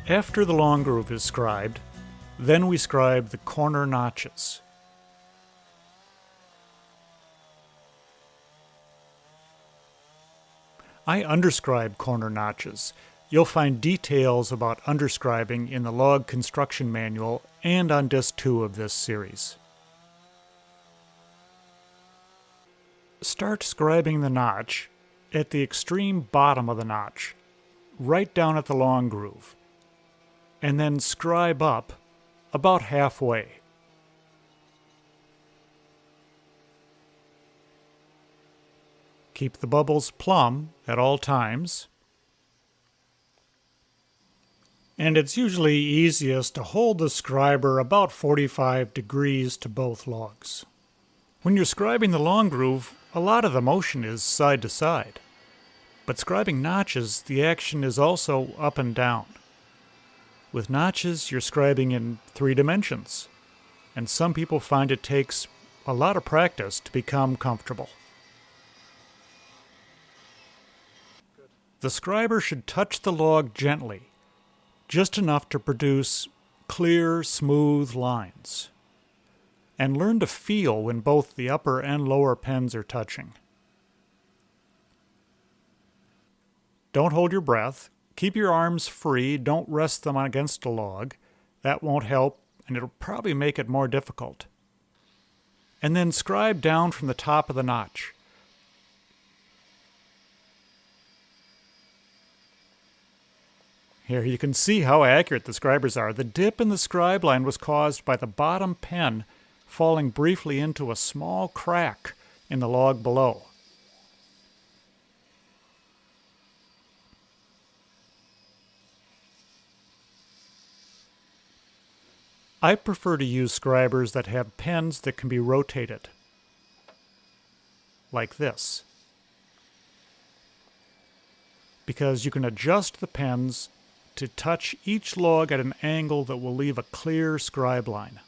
After the long groove is scribed, then we scribe the corner notches. I underscribe corner notches. You'll find details about underscribing in the log construction manual and on disc 2 of this series. Start scribing the notch at the extreme bottom of the notch, right down at the long groove, and then scribe up about halfway. Keep the bubbles plumb at all times. And it's usually easiest to hold the scriber about 45 degrees to both logs. When you're scribing the long groove, a lot of the motion is side to side. But scribing notches, the action is also up and down. With notches, you're scribing in 3 dimensions, and some people find it takes a lot of practice to become comfortable. The scriber should touch the log gently, just enough to produce clear, smooth lines. And learn to feel when both the upper and lower pens are touching. Don't hold your breath. Keep your arms free. Don't rest them against a log. That won't help, and it'll probably make it more difficult. And then scribe down from the top of the notch. Here you can see how accurate the scribers are. The dip in the scribe line was caused by the bottom pen falling briefly into a small crack in the log below. I prefer to use scribers that have pens that can be rotated, like this, because you can adjust the pens to touch each log at an angle that will leave a clear scribe line.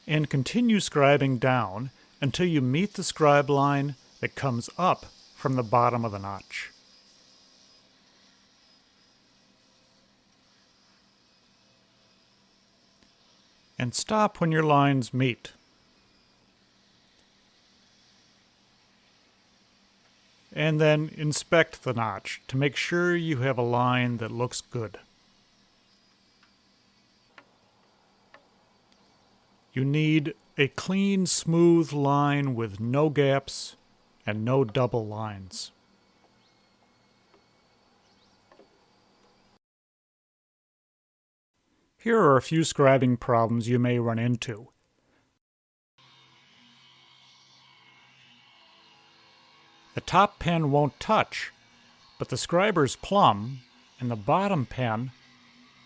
And continue scribing down until you meet the scribe line that comes up from the bottom of the notch. And stop when your lines meet. And then inspect the notch to make sure you have a line that looks good. You need a clean, smooth line with no gaps and no double lines. Here are a few scribing problems you may run into. The top pen won't touch, but the scriber's plumb, and the bottom pen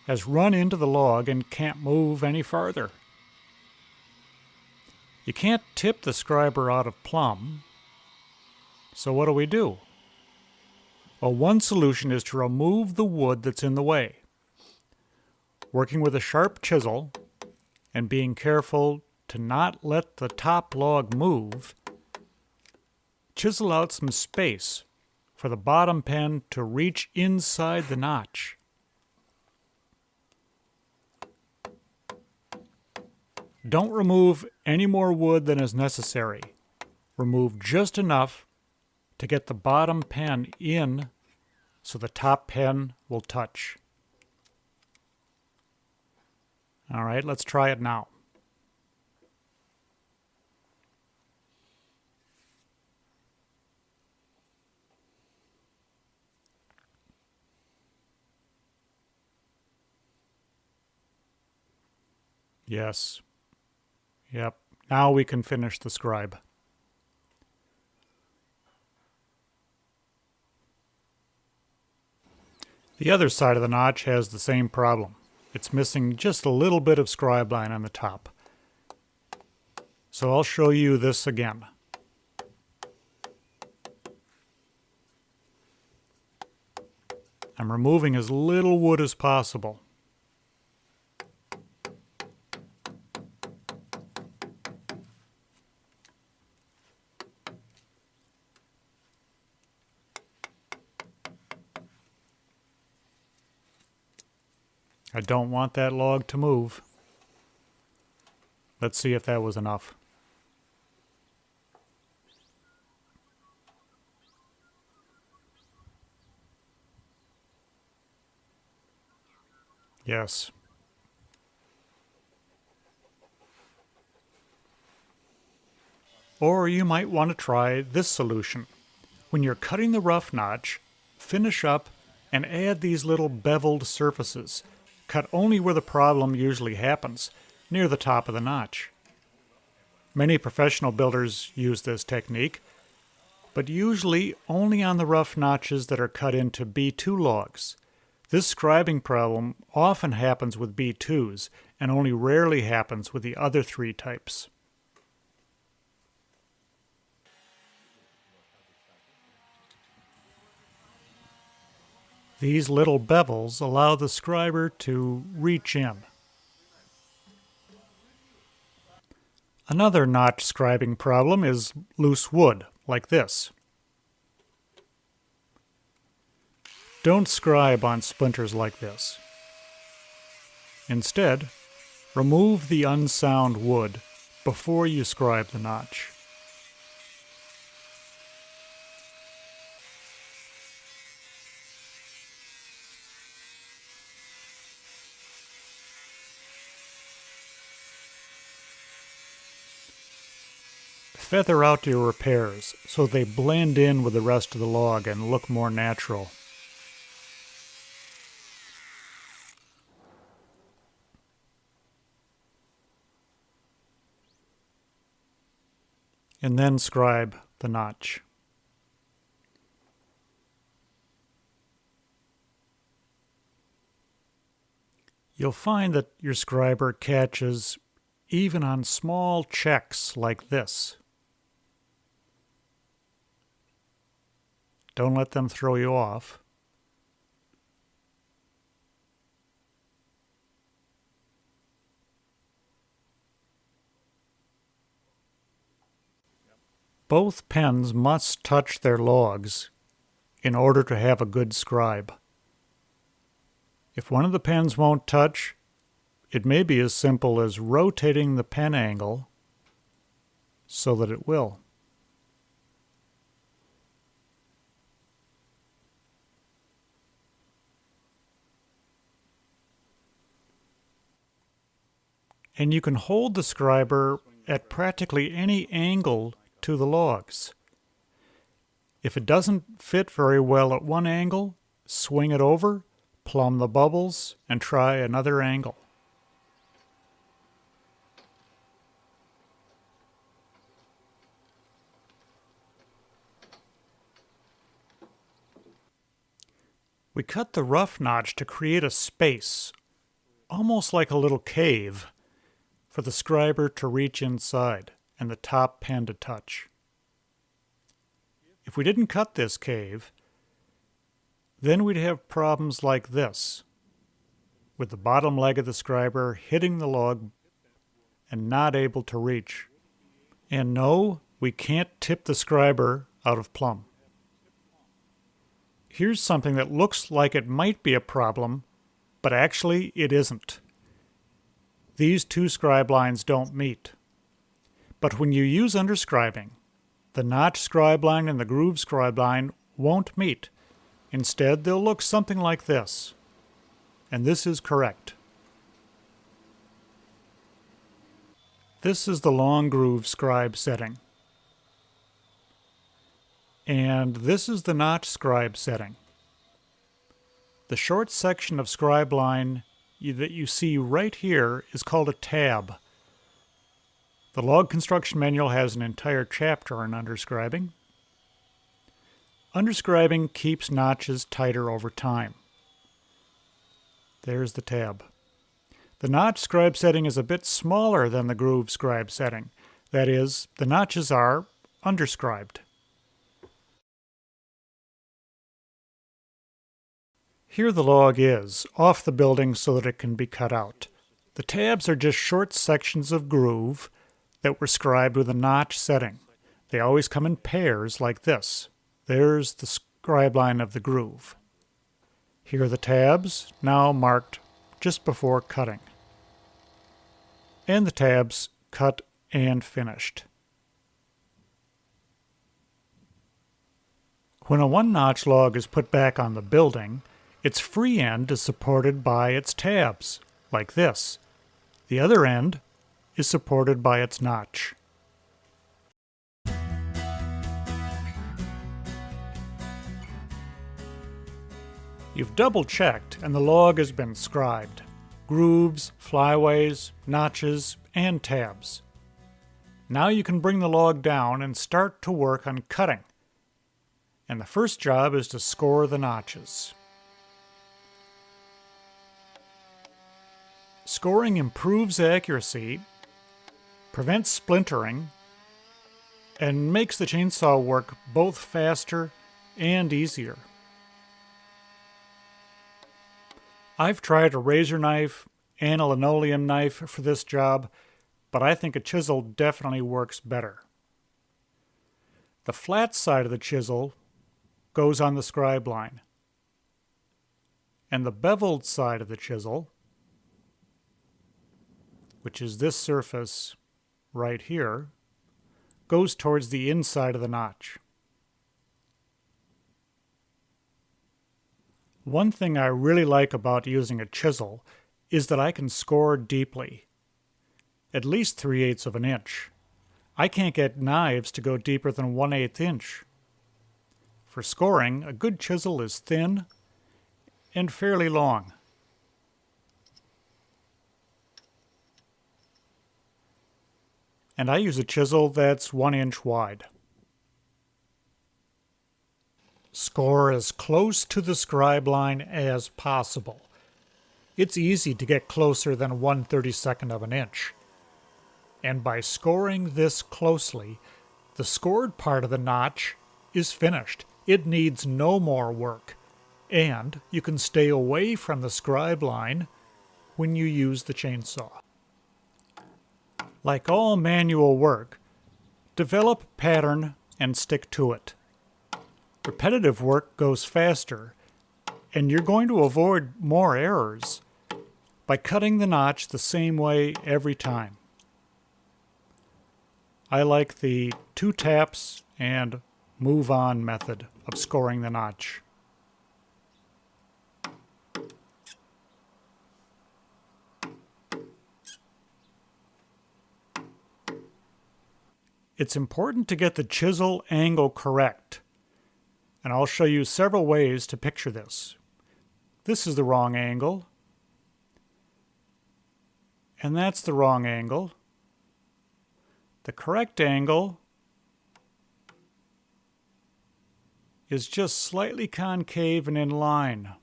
has run into the log and can't move any farther. You can't tip the scriber out of plumb, so what do? Well, one solution is to remove the wood that's in the way. Working with a sharp chisel and being careful to not let the top log move, chisel out some space for the bottom pen to reach inside the notch. Don't remove any more wood than is necessary. Remove just enough to get the bottom pen in so the top pen will touch. All right, let's try it now. Yes. Yep. Now we can finish the scribe. The other side of the notch has the same problem. It's missing just a little bit of scribe line on the top. So I'll show you this again. I'm removing as little wood as possible. I don't want that log to move. Let's see if that was enough. Yes. Or you might want to try this solution. When you're cutting the rough notch, finish up and add these little beveled surfaces. Cut only where the problem usually happens, near the top of the notch. Many professional builders use this technique, but usually only on the rough notches that are cut into B2 logs. This scribing problem often happens with B2s and only rarely happens with the other three types. These little bevels allow the scriber to reach in. Another notch scribing problem is loose wood, like this. Don't scribe on splinters like this. Instead, remove the unsound wood before you scribe the notch. Feather out your repairs so they blend in with the rest of the log and look more natural. And then scribe the notch. You'll find that your scriber catches even on small checks like this. Don't let them throw you off. Both pens must touch their logs in order to have a good scribe. If one of the pens won't touch, it may be as simple as rotating the pen angle so that it will. And you can hold the scriber at practically any angle to the logs. If it doesn't fit very well at one angle, swing it over, plumb the bubbles, and try another angle. We cut the rough notch to create a space, almost like a little cave, for the scriber to reach inside and the top pen to touch. If we didn't cut this cave, then we'd have problems like this, with the bottom leg of the scriber hitting the log and not able to reach. And no, we can't tip the scriber out of plumb. Here's something that looks like it might be a problem, but actually it isn't. These two scribe lines don't meet. But when you use underscribing, the notch scribe line and the groove scribe line won't meet. Instead, they'll look something like this. And this is correct. This is the long groove scribe setting. And this is the notch scribe setting. The short section of scribe line that you see right here is called a tab. The log construction manual has an entire chapter on underscribing. Underscribing keeps notches tighter over time. There's the tab. The notch scribe setting is a bit smaller than the groove scribe setting. That is, the notches are underscribed. Here the log is, off the building so that it can be cut out. The tabs are just short sections of groove that were scribed with a notch setting. They always come in pairs like this. There's the scribe line of the groove. Here are the tabs, now marked just before cutting. And the tabs cut and finished. When a one-notch log is put back on the building, its free end is supported by its tabs, like this. The other end is supported by its notch. You've double-checked and the log has been scribed. Grooves, flyways, notches, and tabs. Now you can bring the log down and start to work on cutting. And the first job is to score the notches. Scoring improves accuracy, prevents splintering, and makes the chainsaw work both faster and easier. I've tried a razor knife and a linoleum knife for this job, but I think a chisel definitely works better. The flat side of the chisel goes on the scribe line, and the beveled side of the chisel, which is this surface right here, goes towards the inside of the notch. One thing I really like about using a chisel is that I can score deeply, at least 3/8 of an inch. I can't get knives to go deeper than 1/8 inch. For scoring, a good chisel is thin and fairly long. And I use a chisel that's 1 inch wide. Score as close to the scribe line as possible. It's easy to get closer than 1/32 of an inch. And by scoring this closely, the scored part of the notch is finished. It needs no more work. And you can stay away from the scribe line when you use the chainsaw. Like all manual work, develop a pattern and stick to it. Repetitive work goes faster, and you're going to avoid more errors by cutting the notch the same way every time. I like the 2 taps and move on method of scoring the notch. It's important to get the chisel angle correct, and I'll show you several ways to picture this. This is the wrong angle, and that's the wrong angle. The correct angle is just slightly concave and in line.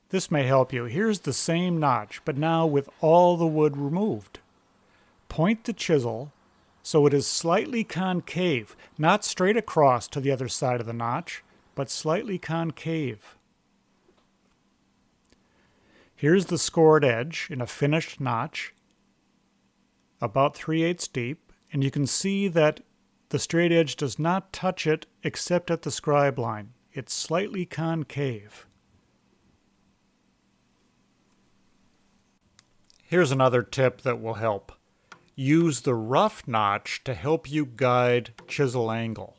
This may help you. Here's the same notch, but now with all the wood removed. Point the chisel so it is slightly concave, not straight across to the other side of the notch, but slightly concave. Here's the scored edge in a finished notch, about 3/8 deep, and you can see that the straight edge does not touch it except at the scribe line. It's slightly concave. Here's another tip that will help. Use the rough notch to help you guide chisel angle.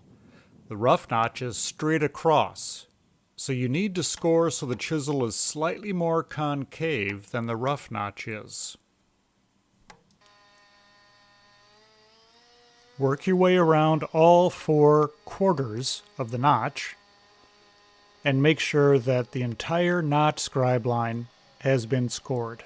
The rough notch is straight across, so you need to score so the chisel is slightly more concave than the rough notch is. Work your way around all 4 quarters of the notch and make sure that the entire notch scribe line has been scored.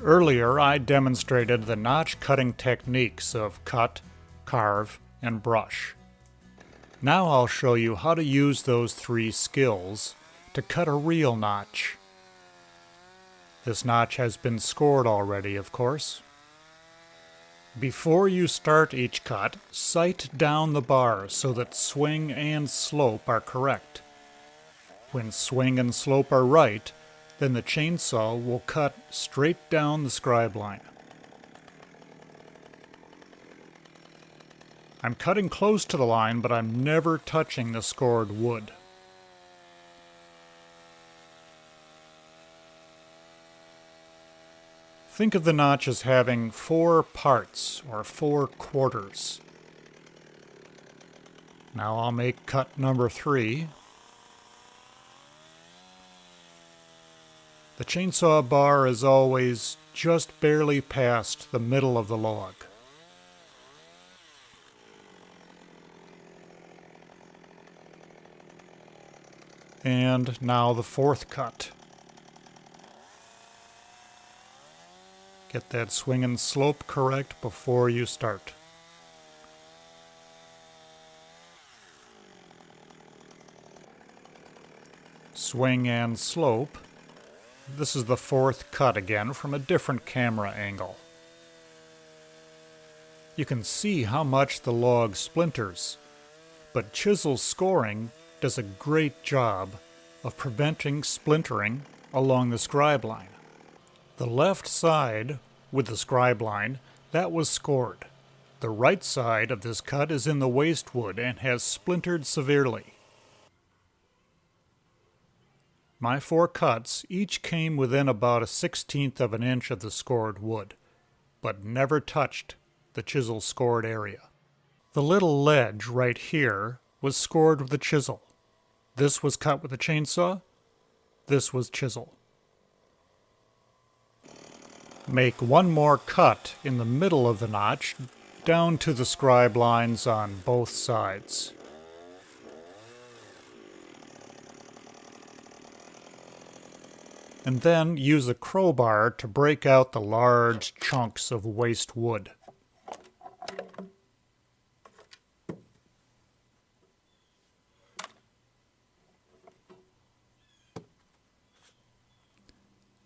Earlier, I demonstrated the notch cutting techniques of cut, carve, and brush. Now I'll show you how to use those 3 skills to cut a real notch. This notch has been scored already, of course. Before you start each cut, sight down the bar so that swing and slope are correct. When swing and slope are right, then the chainsaw will cut straight down the scribe line. I'm cutting close to the line, but I'm never touching the scored wood. Think of the notch as having 4 parts, or 4 quarters. Now I'll make cut number 3. The chainsaw bar is always just barely past the middle of the log. And now the 4th cut. Get that swing and slope correct before you start. Swing and slope. This is the 4th cut again from a different camera angle. You can see how much the log splinters, but chisel scoring does a great job of preventing splintering along the scribe line. The left side with the scribe line, that was scored. The right side of this cut is in the waste wood and has splintered severely. My 4 cuts each came within about a 1/16 of an inch of the scored wood, but never touched the chisel scored area. The little ledge right here was scored with a chisel. This was cut with a chainsaw. This was chisel. Make one more cut in the middle of the notch down to the scribe lines on both sides. And then use a crowbar to break out the large chunks of waste wood.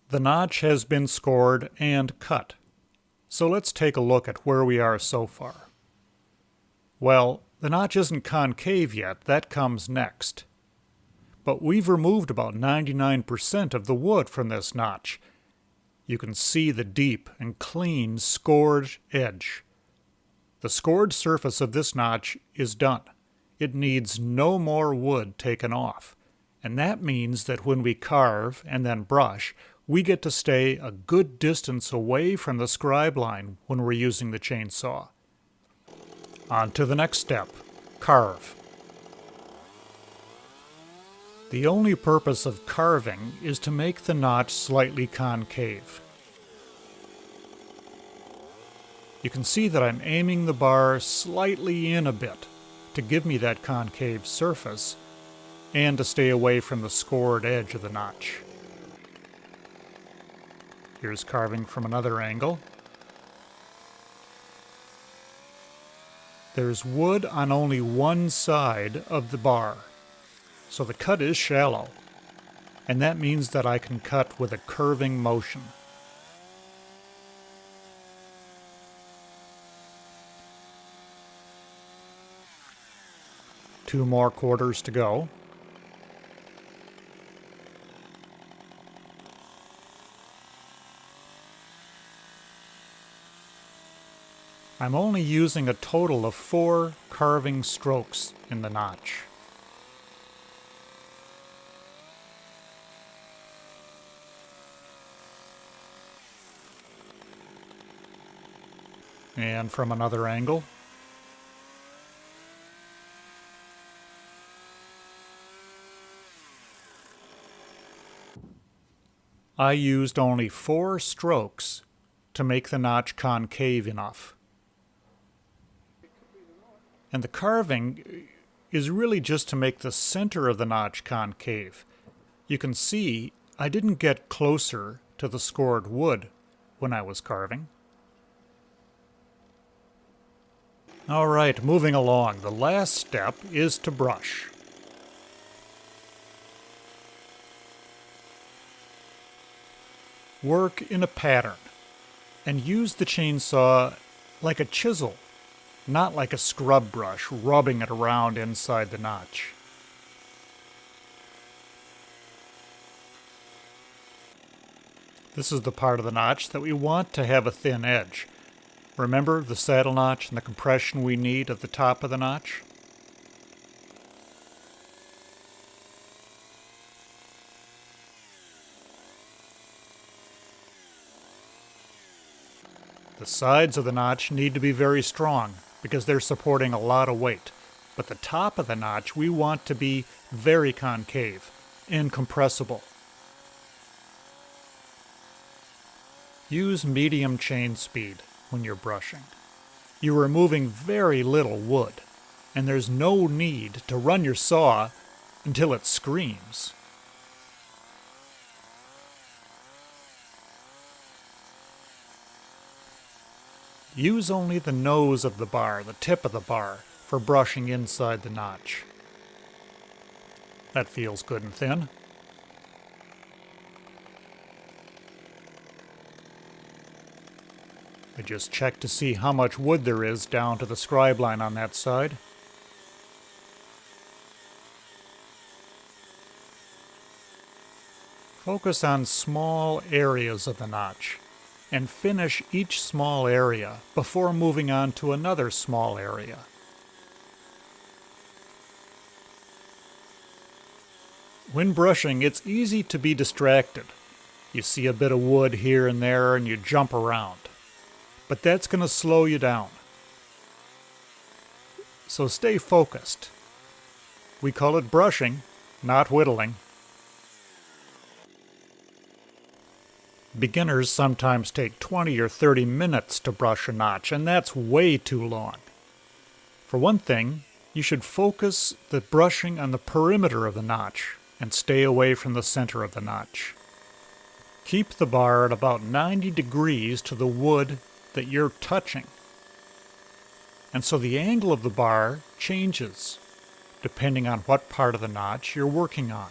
The notch has been scored and cut. So let's take a look at where we are so far. Well, the notch isn't concave yet, that comes next. But we've removed about 99% of the wood from this notch. You can see the deep and clean scored edge. The scored surface of this notch is done. It needs no more wood taken off. And that means that when we carve and then brush, we get to stay a good distance away from the scribe line when we're using the chainsaw. On to the next step, carve. The only purpose of carving is to make the notch slightly concave. You can see that I'm aiming the bar slightly in a bit to give me that concave surface and to stay away from the scored edge of the notch. Here's carving from another angle. There's wood on only one side of the bar, so the cut is shallow, and that means that I can cut with a curving motion. Two more quarters to go. I'm only using a total of 4 carving strokes in the notch. And from another angle. I used only 4 strokes to make the notch concave enough. And the carving is really just to make the center of the notch concave. You can see I didn't get closer to the scored wood when I was carving. All right, moving along. The last step is to brush. Work in a pattern and use the chainsaw like a chisel, not like a scrub brush rubbing it around inside the notch. This is the part of the notch that we want to have a thin edge. Remember the saddle notch and the compression we need at the top of the notch? The sides of the notch need to be very strong because they're supporting a lot of weight. But the top of the notch we want to be very concave and compressible. Use medium chain speed when you're brushing. You're removing very little wood, and there's no need to run your saw until it screams. Use only the nose of the bar, the tip of the bar, for brushing inside the notch. That feels good and thin. I just check to see how much wood there is down to the scribe line on that side. Focus on small areas of the notch and finish each small area before moving on to another small area. When brushing, it's easy to be distracted. You see a bit of wood here and there and you jump around. But that's going to slow you down. So stay focused. We call it brushing, not whittling. Beginners sometimes take 20 or 30 minutes to brush a notch, and that's way too long. For one thing, you should focus the brushing on the perimeter of the notch and stay away from the center of the notch. Keep the bar at about 90 degrees to the wood that you're touching. And so the angle of the bar changes depending on what part of the notch you're working on.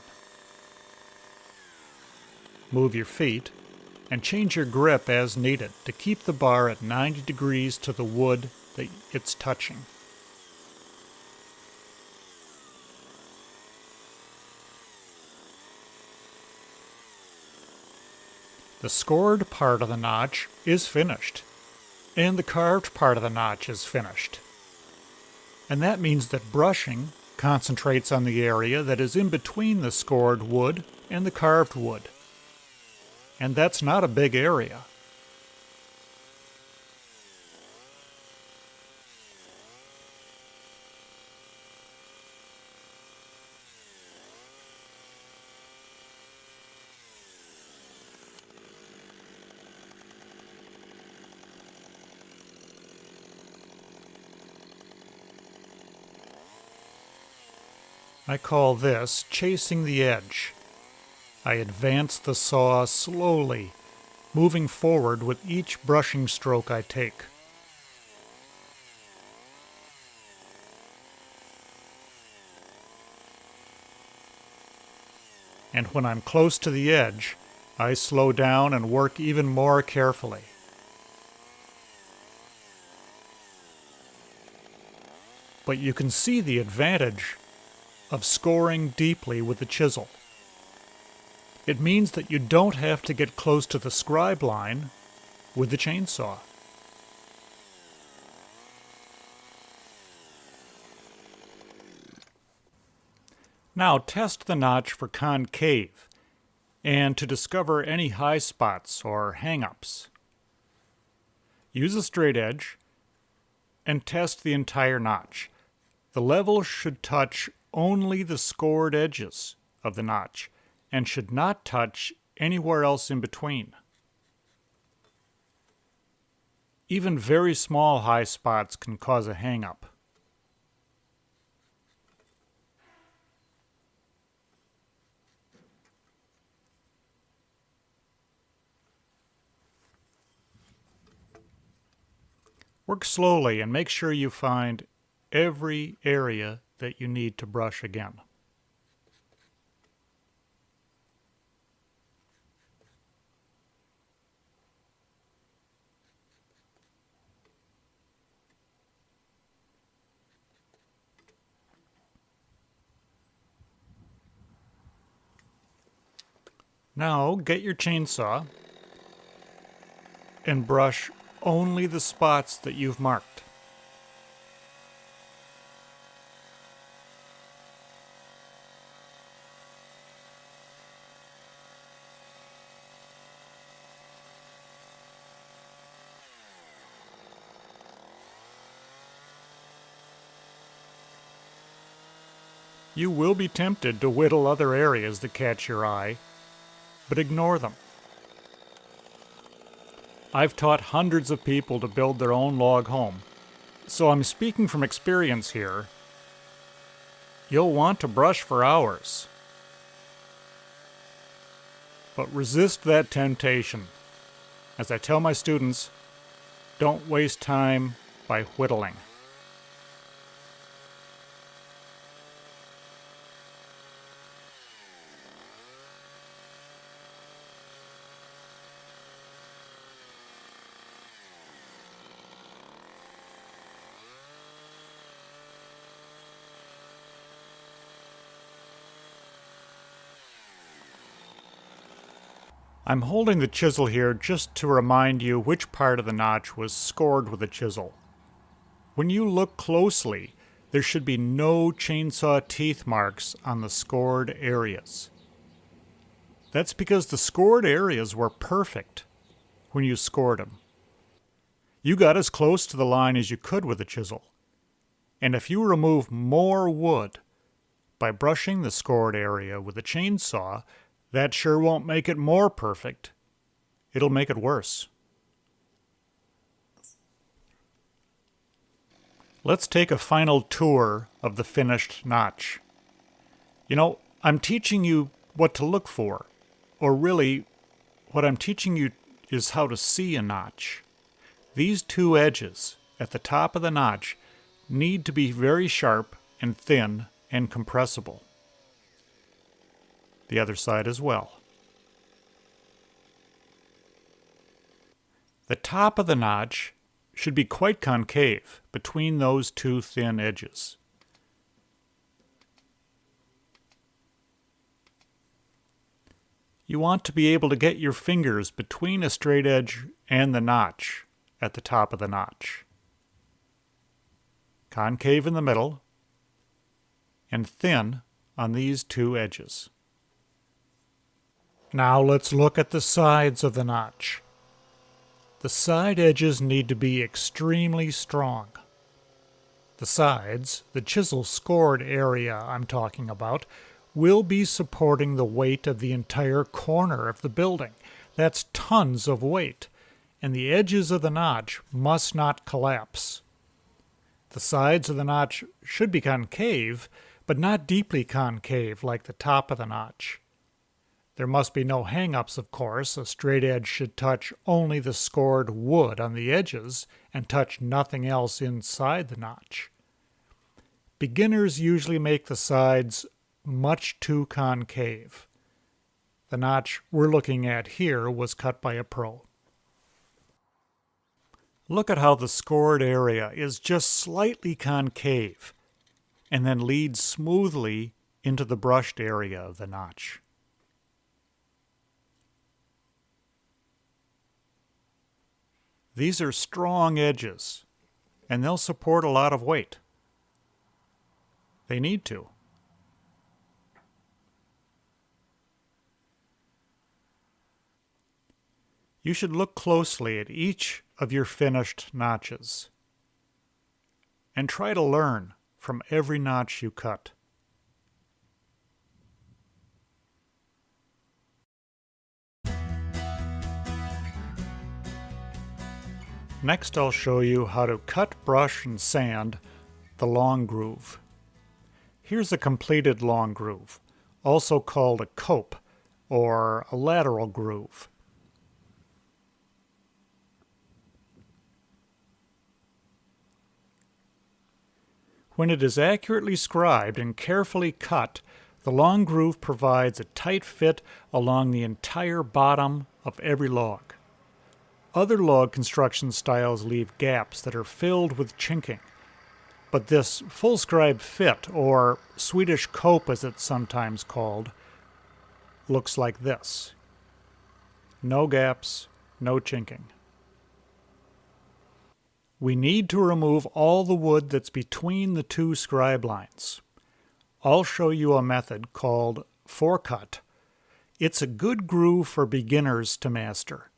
Move your feet and change your grip as needed to keep the bar at 90 degrees to the wood that it's touching. The scored part of the notch is finished, and the carved part of the notch is finished. And that means that brushing concentrates on the area that is in between the scored wood and the carved wood. And that's not a big area. I call this chasing the edge. I advance the saw slowly, moving forward with each brushing stroke I take. And when I'm close to the edge, I slow down and work even more carefully. But you can see the advantage of scoring deeply with the chisel. It means that you don't have to get close to the scribe line with the chainsaw. Now test the notch for concave and to discover any high spots or hang-ups. Use a straight edge and test the entire notch. The level should touch only the scored edges of the notch and should not touch anywhere else in between. Even very small high spots can cause a hang-up. Work slowly and make sure you find every area that you need to brush again. Now get your chainsaw and brush only the spots that you've marked. You will be tempted to whittle other areas that catch your eye, but ignore them. I've taught hundreds of people to build their own log home, so I'm speaking from experience here. You'll want to brush for hours, but resist that temptation. As I tell my students, don't waste time by whittling. I'm holding the chisel here just to remind you which part of the notch was scored with a chisel. When you look closely, there should be no chainsaw teeth marks on the scored areas. That's because the scored areas were perfect when you scored them. You got as close to the line as you could with a chisel. And if you remove more wood by brushing the scored area with a chainsaw, that sure won't make it more perfect. It'll make it worse. Let's take a final tour of the finished notch. You know, I'm teaching you what to look for, or really, what I'm teaching you is how to see a notch. These two edges at the top of the notch need to be very sharp and thin and compressible. The other side as well. The top of the notch should be quite concave between those two thin edges. You want to be able to get your fingers between a straight edge and the notch at the top of the notch. Concave in the middle and thin on these two edges. Now let's look at the sides of the notch. The side edges need to be extremely strong. The sides, the chisel scored area I'm talking about, will be supporting the weight of the entire corner of the building. That's tons of weight, and the edges of the notch must not collapse. The sides of the notch should be concave, but not deeply concave like the top of the notch. There must be no hang-ups, of course. A straight edge should touch only the scored wood on the edges and touch nothing else inside the notch. Beginners usually make the sides much too concave. The notch we're looking at here was cut by a pro. Look at how the scored area is just slightly concave and then leads smoothly into the brushed area of the notch. These are strong edges, and they'll support a lot of weight. They need to. You should look closely at each of your finished notches and try to learn from every notch you cut. Next, I'll show you how to cut, brush, and sand the long groove. Here's a completed long groove, also called a cope or a lateral groove. When it is accurately scribed and carefully cut, the long groove provides a tight fit along the entire bottom of every log. Other log construction styles leave gaps that are filled with chinking, but this full scribe fit, or Swedish cope as it's sometimes called, looks like this. no gaps, no chinking. We need to remove all the wood that's between the two scribe lines. I'll show you a method called forecut. It's a good groove for beginners to master.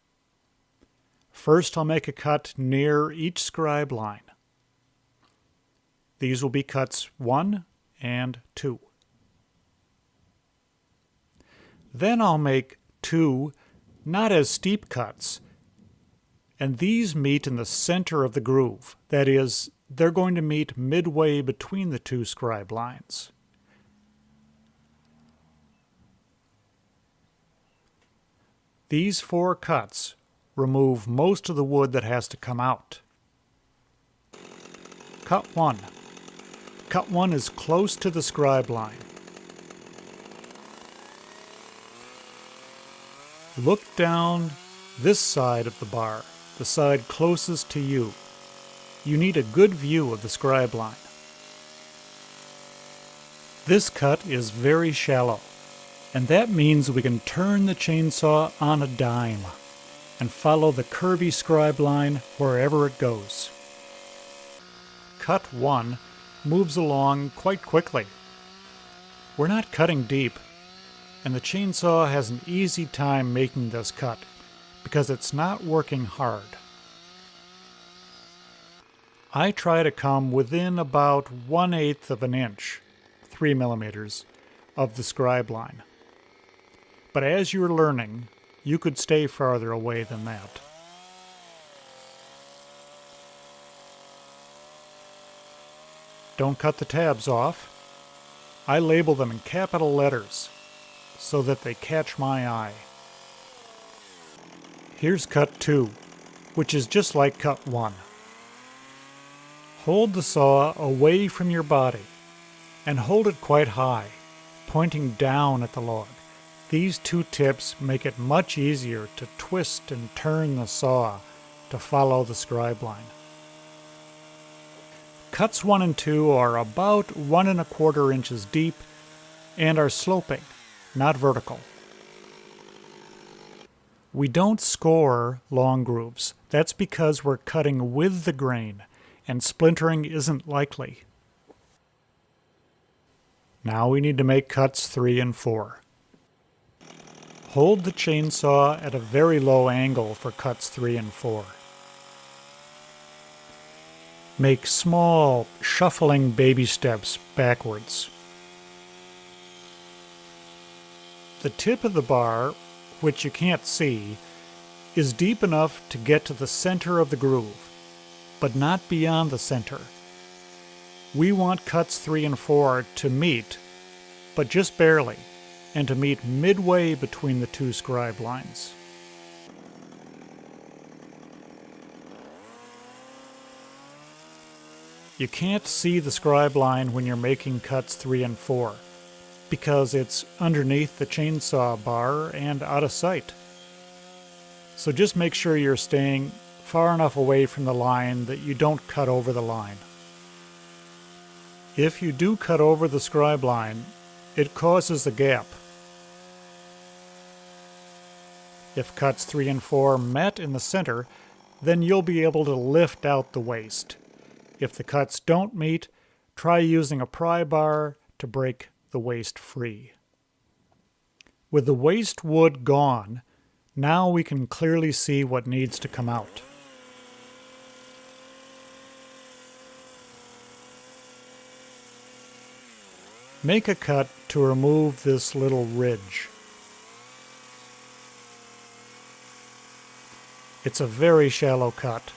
First, I'll make a cut near each scribe line. These will be cuts 1 and 2. Then I'll make 2 not as steep cuts, and these meet in the center of the groove. That is, they're going to meet midway between the two scribe lines. These 4 cuts remove most of the wood that has to come out. Cut 1. Cut 1 is close to the scribe line. Look down this side of the bar, the side closest to you. You need a good view of the scribe line. This cut is very shallow, and that means we can turn the chainsaw on a dime and follow the curvy scribe line wherever it goes. Cut 1 moves along quite quickly. We're not cutting deep, and the chainsaw has an easy time making this cut because it's not working hard. I try to come within about 1/8 of an inch, 3 millimeters, of the scribe line. But as you're learning, you could stay farther away than that. Don't cut the tabs off. I label them in capital letters so that they catch my eye. Here's cut 2, which is just like cut 1. Hold the saw away from your body and hold it quite high, pointing down at the log. These 2 tips make it much easier to twist and turn the saw to follow the scribe line. Cuts 1 and 2 are about 1 1/4 inches deep and are sloping, not vertical. We don't score long grooves. That's because we're cutting with the grain, and splintering isn't likely. Now we need to make cuts 3 and 4. Hold the chainsaw at a very low angle for cuts 3 and 4. Make small, shuffling baby steps backwards. The tip of the bar, which you can't see, is deep enough to get to the center of the groove, but not beyond the center. We want cuts 3 and 4 to meet, but just barely, and to meet midway between the two scribe lines. You can't see the scribe line when you're making cuts 3 and 4 because it's underneath the chainsaw bar and out of sight. So just make sure you're staying far enough away from the line that you don't cut over the line. If you do cut over the scribe line, it causes a gap. If cuts 3 and 4 met in the center, then you'll be able to lift out the waste. If the cuts don't meet, try using a pry bar to break the waste free. With the waste wood gone, now we can clearly see what needs to come out. Make a cut to remove this little ridge. It's a very shallow cut.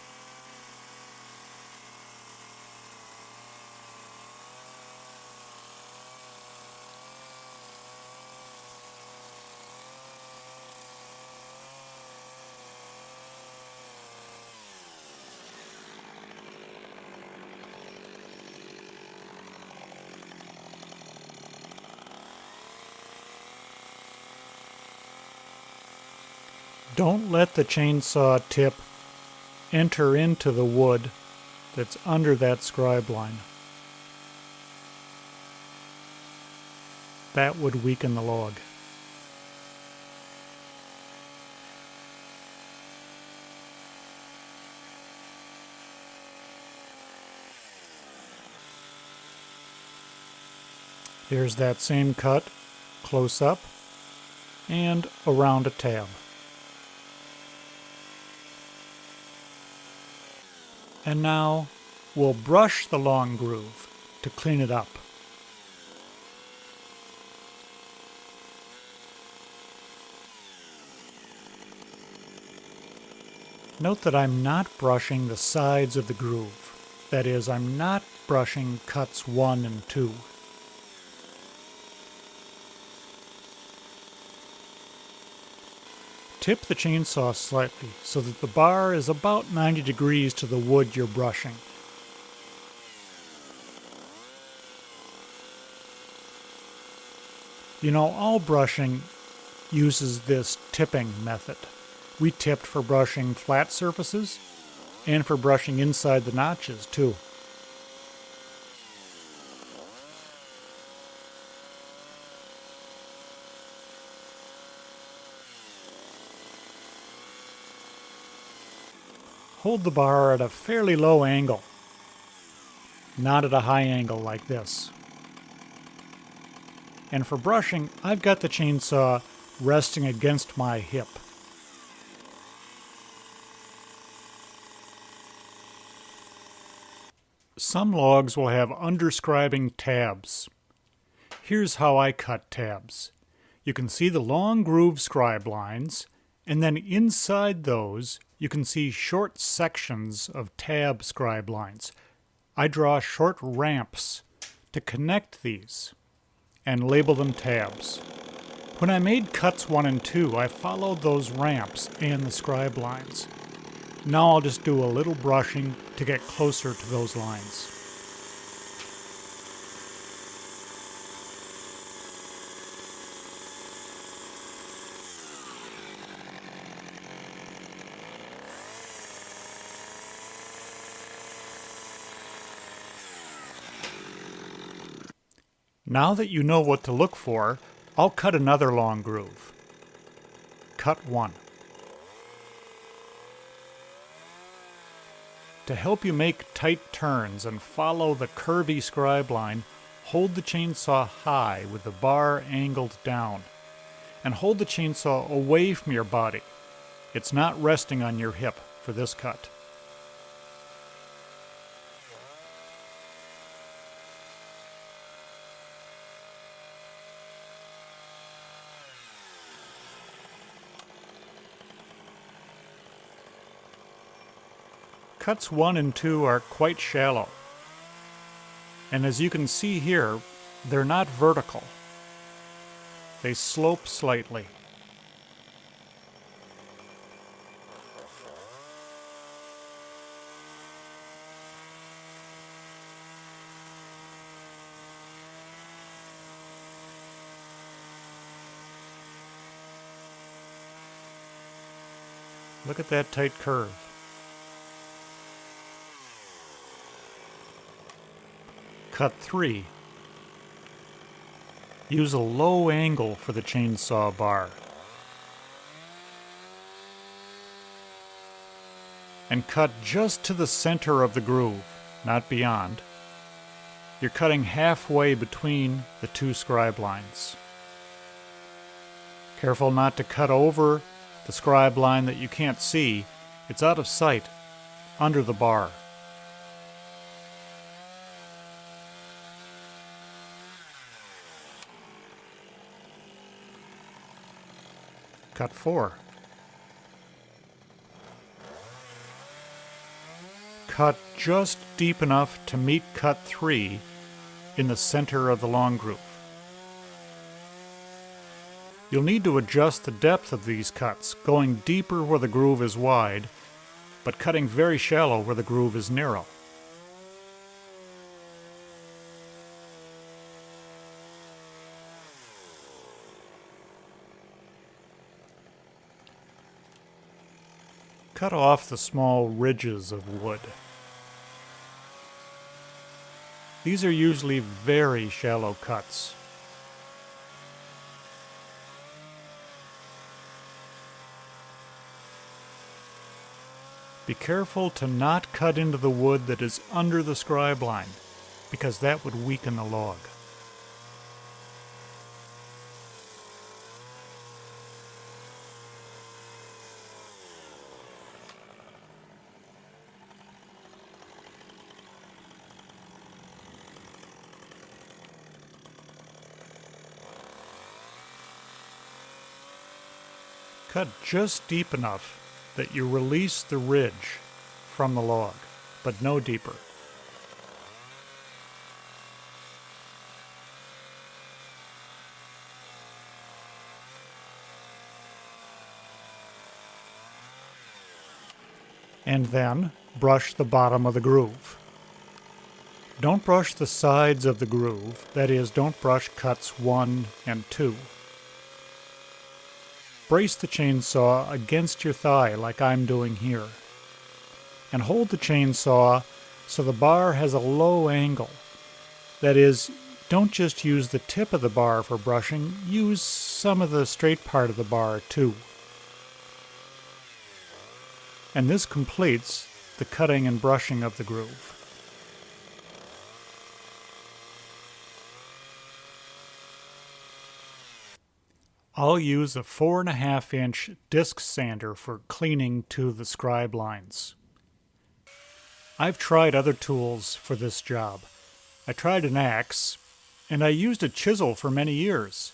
Don't let the chainsaw tip enter into the wood that's under that scribe line. That would weaken the log. Here's that same cut, close up, and around a tab. And now we'll brush the long groove to clean it up. Note that I'm not brushing the sides of the groove. That is, I'm not brushing cuts 1 and 2. Tip the chainsaw slightly so that the bar is about 90 degrees to the wood you're brushing. You know, all brushing uses this tipping method. We tipped for brushing flat surfaces and for brushing inside the notches too. Hold the bar at a fairly low angle, not at a high angle like this. And for brushing, I've got the chainsaw resting against my hip. Some logs will have underscribing tabs. Here's how I cut tabs. You can see the long groove scribe lines, and then inside those you can see short sections of tab scribe lines. I draw short ramps to connect these and label them tabs. When I made cuts 1 and 2, I followed those ramps and the scribe lines. Now I'll just do a little brushing to get closer to those lines. Now that you know what to look for, I'll cut another long groove. Cut 1. To help you make tight turns and follow the curvy scribe line, hold the chainsaw high with the bar angled down. And hold the chainsaw away from your body. It's not resting on your hip for this cut. Cuts 1 and 2 are quite shallow. And as you can see here, they're not vertical. They slope slightly. Look at that tight curve. Cut 3. Use a low angle for the chainsaw bar. And cut just to the center of the groove, not beyond. You're cutting halfway between the two scribe lines. Careful not to cut over the scribe line that you can't see. It's out of sight, under the bar. Cut 4. Cut just deep enough to meet cut 3 in the center of the long groove. You'll need to adjust the depth of these cuts, going deeper where the groove is wide, but cutting very shallow where the groove is narrow. Cut off the small ridges of wood. These are usually very shallow cuts. Be careful to not cut into the wood that is under the scribe line, because that would weaken the log. cut just deep enough that you release the ridge from the log, but no deeper. And then brush the bottom of the groove. Don't brush the sides of the groove, that is, don't brush cuts 1 and 2. Brace the chainsaw against your thigh like I'm doing here. And hold the chainsaw so the bar has a low angle. That is, don't just use the tip of the bar for brushing, use some of the straight part of the bar too. And this completes the cutting and brushing of the groove. I'll use a 4.5-inch disc sander for cleaning to the scribe lines. I've tried other tools for this job. I tried an axe, and I used a chisel for many years.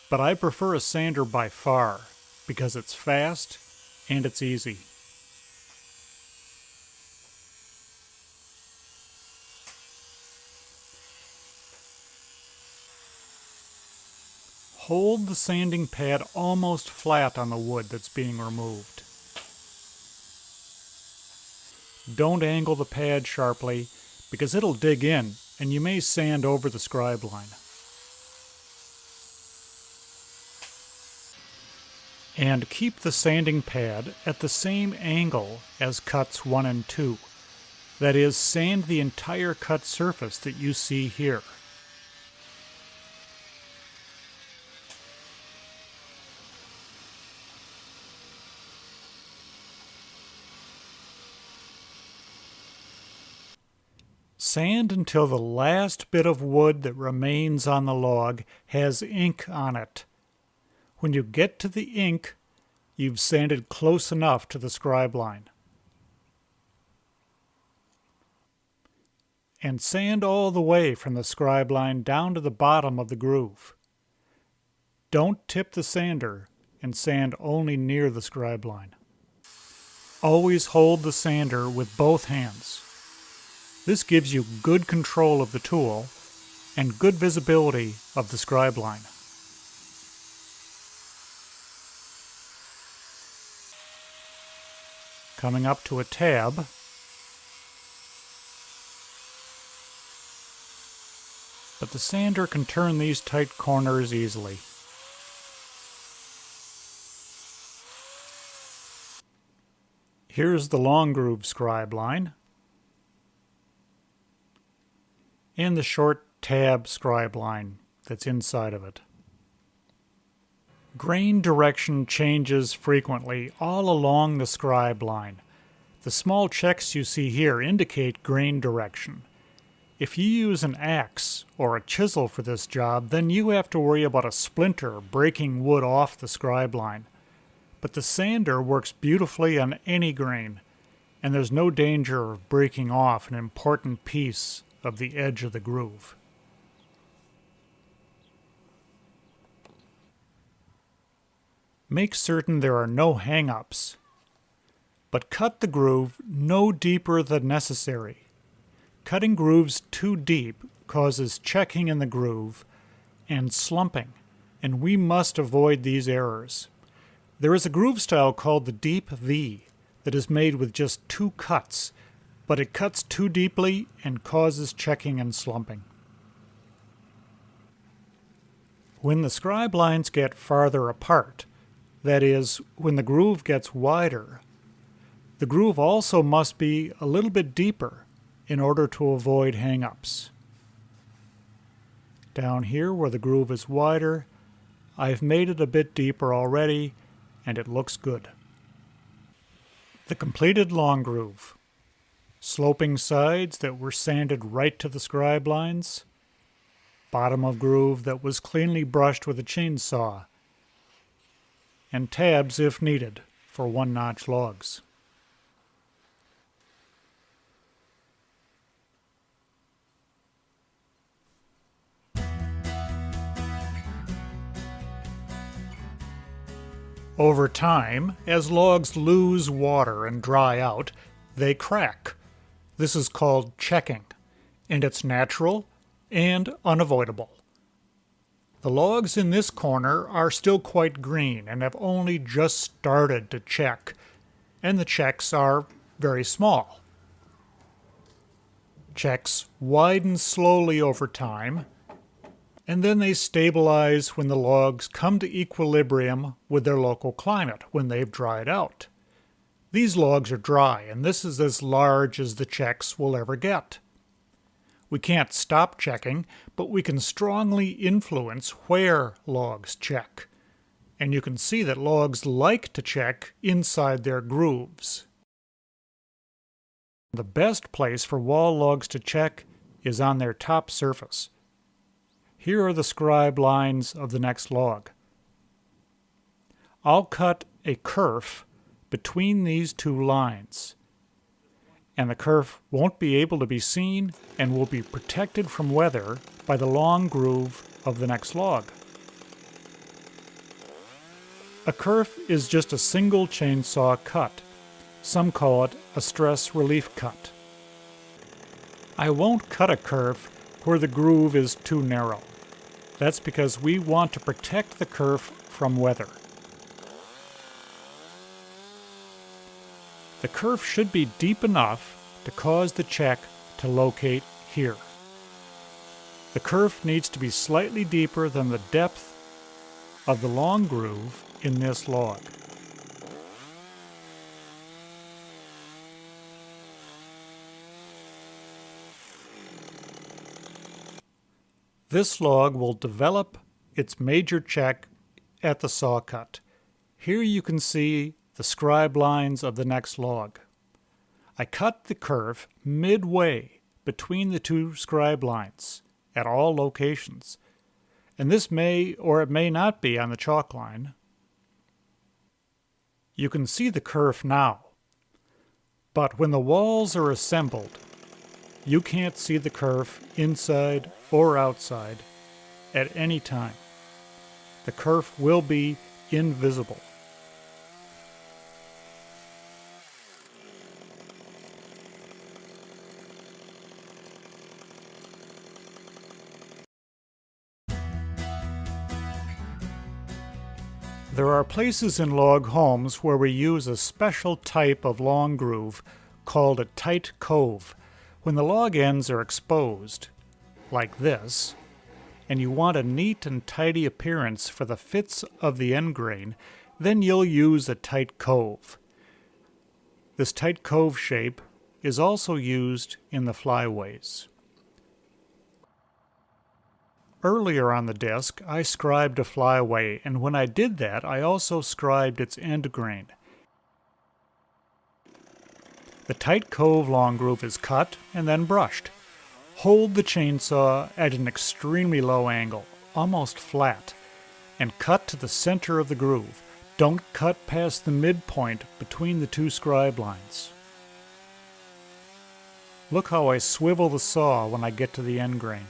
But I prefer a sander by far, because it's fast and it's easy. Hold the sanding pad almost flat on the wood that's being removed. Don't angle the pad sharply because it'll dig in and you may sand over the scribe line. And keep the sanding pad at the same angle as cuts 1 and 2. That is, sand the entire cut surface that you see here. Sand until the last bit of wood that remains on the log has ink on it. When you get to the ink, you've sanded close enough to the scribe line. And sand all the way from the scribe line down to the bottom of the groove. Don't tip the sander and sand only near the scribe line. Always hold the sander with both hands. This gives you good control of the tool and good visibility of the scribe line. Coming up to a tab, but the sander can turn these tight corners easily. Here's the long groove scribe line and the short tab scribe line that's inside of it. Grain direction changes frequently all along the scribe line. The small checks you see here indicate grain direction. If you use an axe or a chisel for this job, then you have to worry about a splinter breaking wood off the scribe line. But the sander works beautifully on any grain, and there's no danger of breaking off an important piece of the edge of the groove. Make certain there are no hang-ups, but cut the groove no deeper than necessary. Cutting grooves too deep causes checking in the groove and slumping, and we must avoid these errors. There is a groove style called the deep V that is made with just 2 cuts, but it cuts too deeply and causes checking and slumping. When the scribe lines get farther apart, that is, when the groove gets wider, the groove also must be a little bit deeper in order to avoid hang-ups. Down here where the groove is wider, I've made it a bit deeper already, and it looks good. The completed long groove. Sloping sides that were sanded right to the scribe lines. Bottom of groove that was cleanly brushed with a chainsaw. And tabs if needed for 1-notch logs. Over time, as logs lose water and dry out, they crack. This is called checking, and it's natural and unavoidable. The logs in this corner are still quite green and have only just started to check, and the checks are very small. Checks widen slowly over time, and then they stabilize when the logs come to equilibrium with their local climate, when they've dried out. These logs are dry, and this is as large as the checks will ever get. We can't stop checking, but we can strongly influence where logs check. And you can see that logs like to check inside their grooves. The best place for wall logs to check is on their top surface. Here are the scribe lines of the next log. I'll cut a kerf between these two lines, and the kerf won't be able to be seen and will be protected from weather by the long groove of the next log. A kerf is just a single chainsaw cut. Some call it a stress relief cut. I won't cut a kerf where the groove is too narrow. That's because we want to protect the kerf from weather. The kerf should be deep enough to cause the check to locate here. The kerf needs to be slightly deeper than the depth of the long groove in this log. This log will develop its major check at the saw cut. Here you can see the scribe lines of the next log. I cut the kerf midway between the two scribe lines at all locations, and this may or it may not be on the chalk line. You can see the kerf now, but when the walls are assembled, you can't see the kerf inside or outside at any time. The kerf will be invisible. There are places in log homes where we use a special type of long groove called a tight cove. When the log ends are exposed, like this, and you want a neat and tidy appearance for the fits of the end grain, then you'll use a tight cove. This tight cove shape is also used in the flyways. Earlier on the disc, I scribed a flyway, and when I did that, I also scribed its end grain. The tight cove long groove is cut and then brushed. Hold the chainsaw at an extremely low angle, almost flat, and cut to the center of the groove. Don't cut past the midpoint between the two scribe lines. Look how I swivel the saw when I get to the end grain.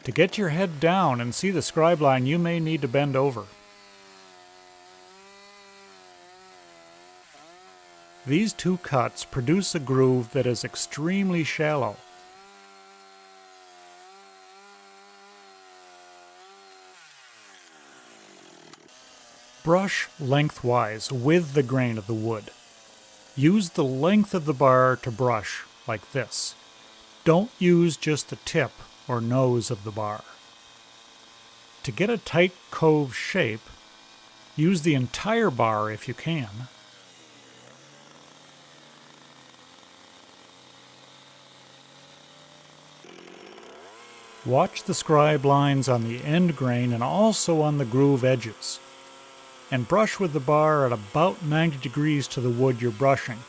To get your head down and see the scribe line, you may need to bend over. These two cuts produce a groove that is extremely shallow. Brush lengthwise with the grain of the wood. Use the length of the bar to brush like this. Don't use just the tip or nose of the bar. To get a tight cove shape, use the entire bar if you can. Watch the scribe lines on the end grain and also on the groove edges. And brush with the bar at about 90 degrees to the wood you're brushing.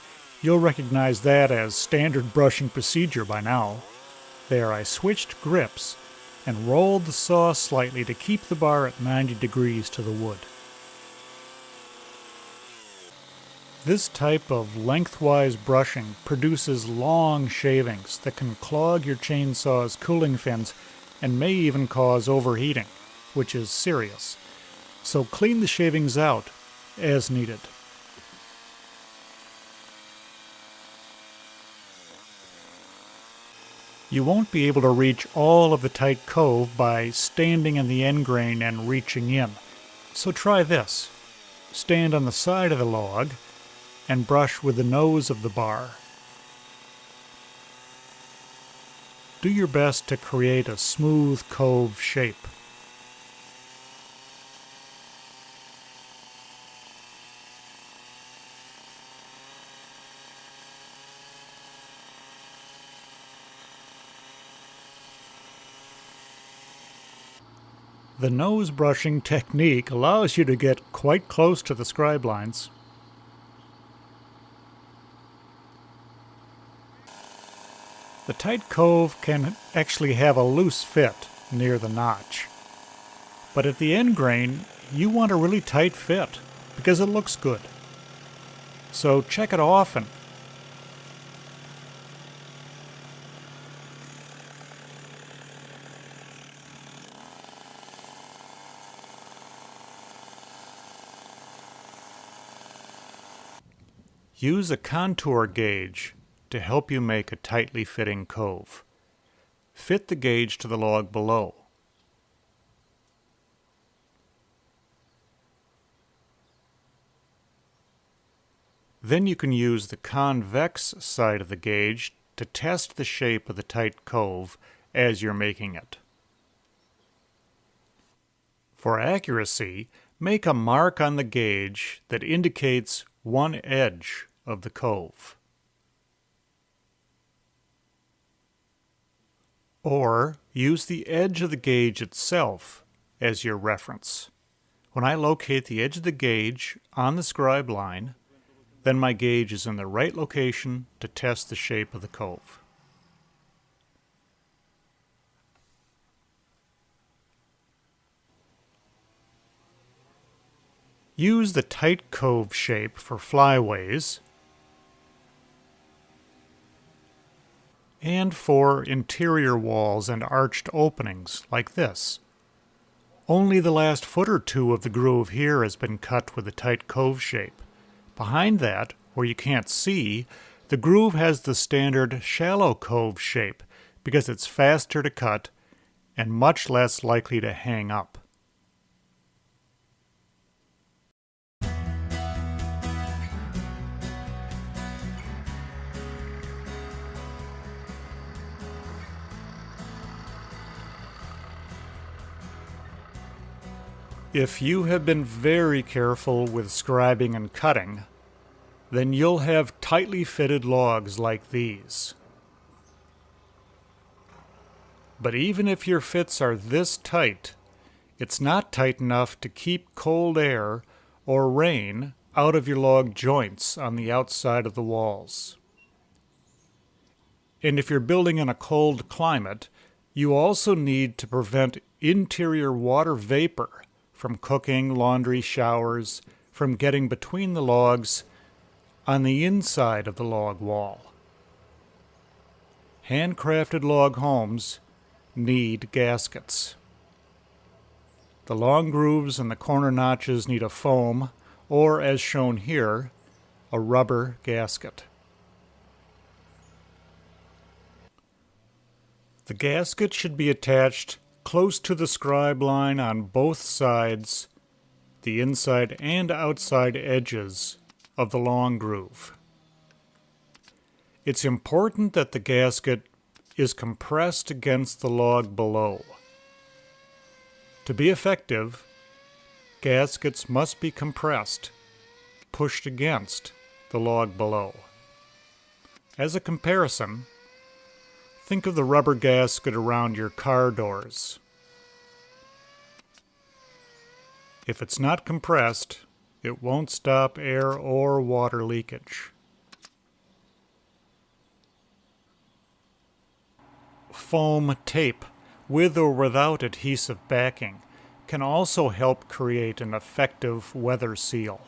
You'll recognize that as standard brushing procedure by now. There I switched grips and rolled the saw slightly to keep the bar at 90 degrees to the wood. This type of lengthwise brushing produces long shavings that can clog your chainsaw's cooling fins and may even cause overheating, which is serious. So clean the shavings out as needed. You won't be able to reach all of the tight cove by standing in the end grain and reaching in. So try this. Stand on the side of the log and brush with the nose of the bar. Do your best to create a smooth cove shape. The nose brushing technique allows you to get quite close to the scribe lines. The tight cove can actually have a loose fit near the notch. But at the end grain, you want a really tight fit because it looks good. So check it often. Use a contour gauge to help you make a tightly fitting cove. Fit the gauge to the log below. Then you can use the convex side of the gauge to test the shape of the tight cove as you're making it. For accuracy, make a mark on the gauge that indicates one edge of the cove. Or use the edge of the gauge itself as your reference. When I locate the edge of the gauge on the scribe line, then my gauge is in the right location to test the shape of the cove. Use the tight cove shape for flyways and for interior walls and arched openings like this. Only the last foot or two of the groove here has been cut with a tight cove shape. Behind that, where you can't see, the groove has the standard shallow cove shape because it's faster to cut and much less likely to hang up. If you have been very careful with scribing and cutting, then you'll have tightly fitted logs like these. But even if your fits are this tight, it's not tight enough to keep cold air or rain out of your log joints on the outside of the walls. And if you're building in a cold climate, you also need to prevent interior water vapor from cooking, laundry, showers, from getting between the logs on the inside of the log wall. Handcrafted log homes need gaskets. The long grooves and the corner notches need a foam, or as shown here, a rubber gasket. The gasket should be attached close to the scribe line on both sides, the inside and outside edges of the long groove. It's important that the gasket is compressed against the log below. To be effective, gaskets must be compressed, pushed against the log below. As a comparison, think of the rubber gasket around your car doors. If it's not compressed, it won't stop air or water leakage. Foam tape, with or without adhesive backing, can also help create an effective weather seal.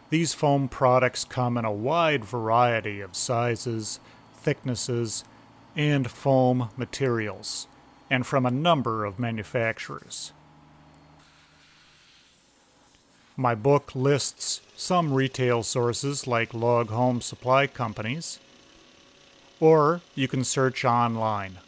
These foam products come in a wide variety of sizes, thicknesses, and foam materials, and from a number of manufacturers. My book lists some retail sources like log home supply companies, or you can search online.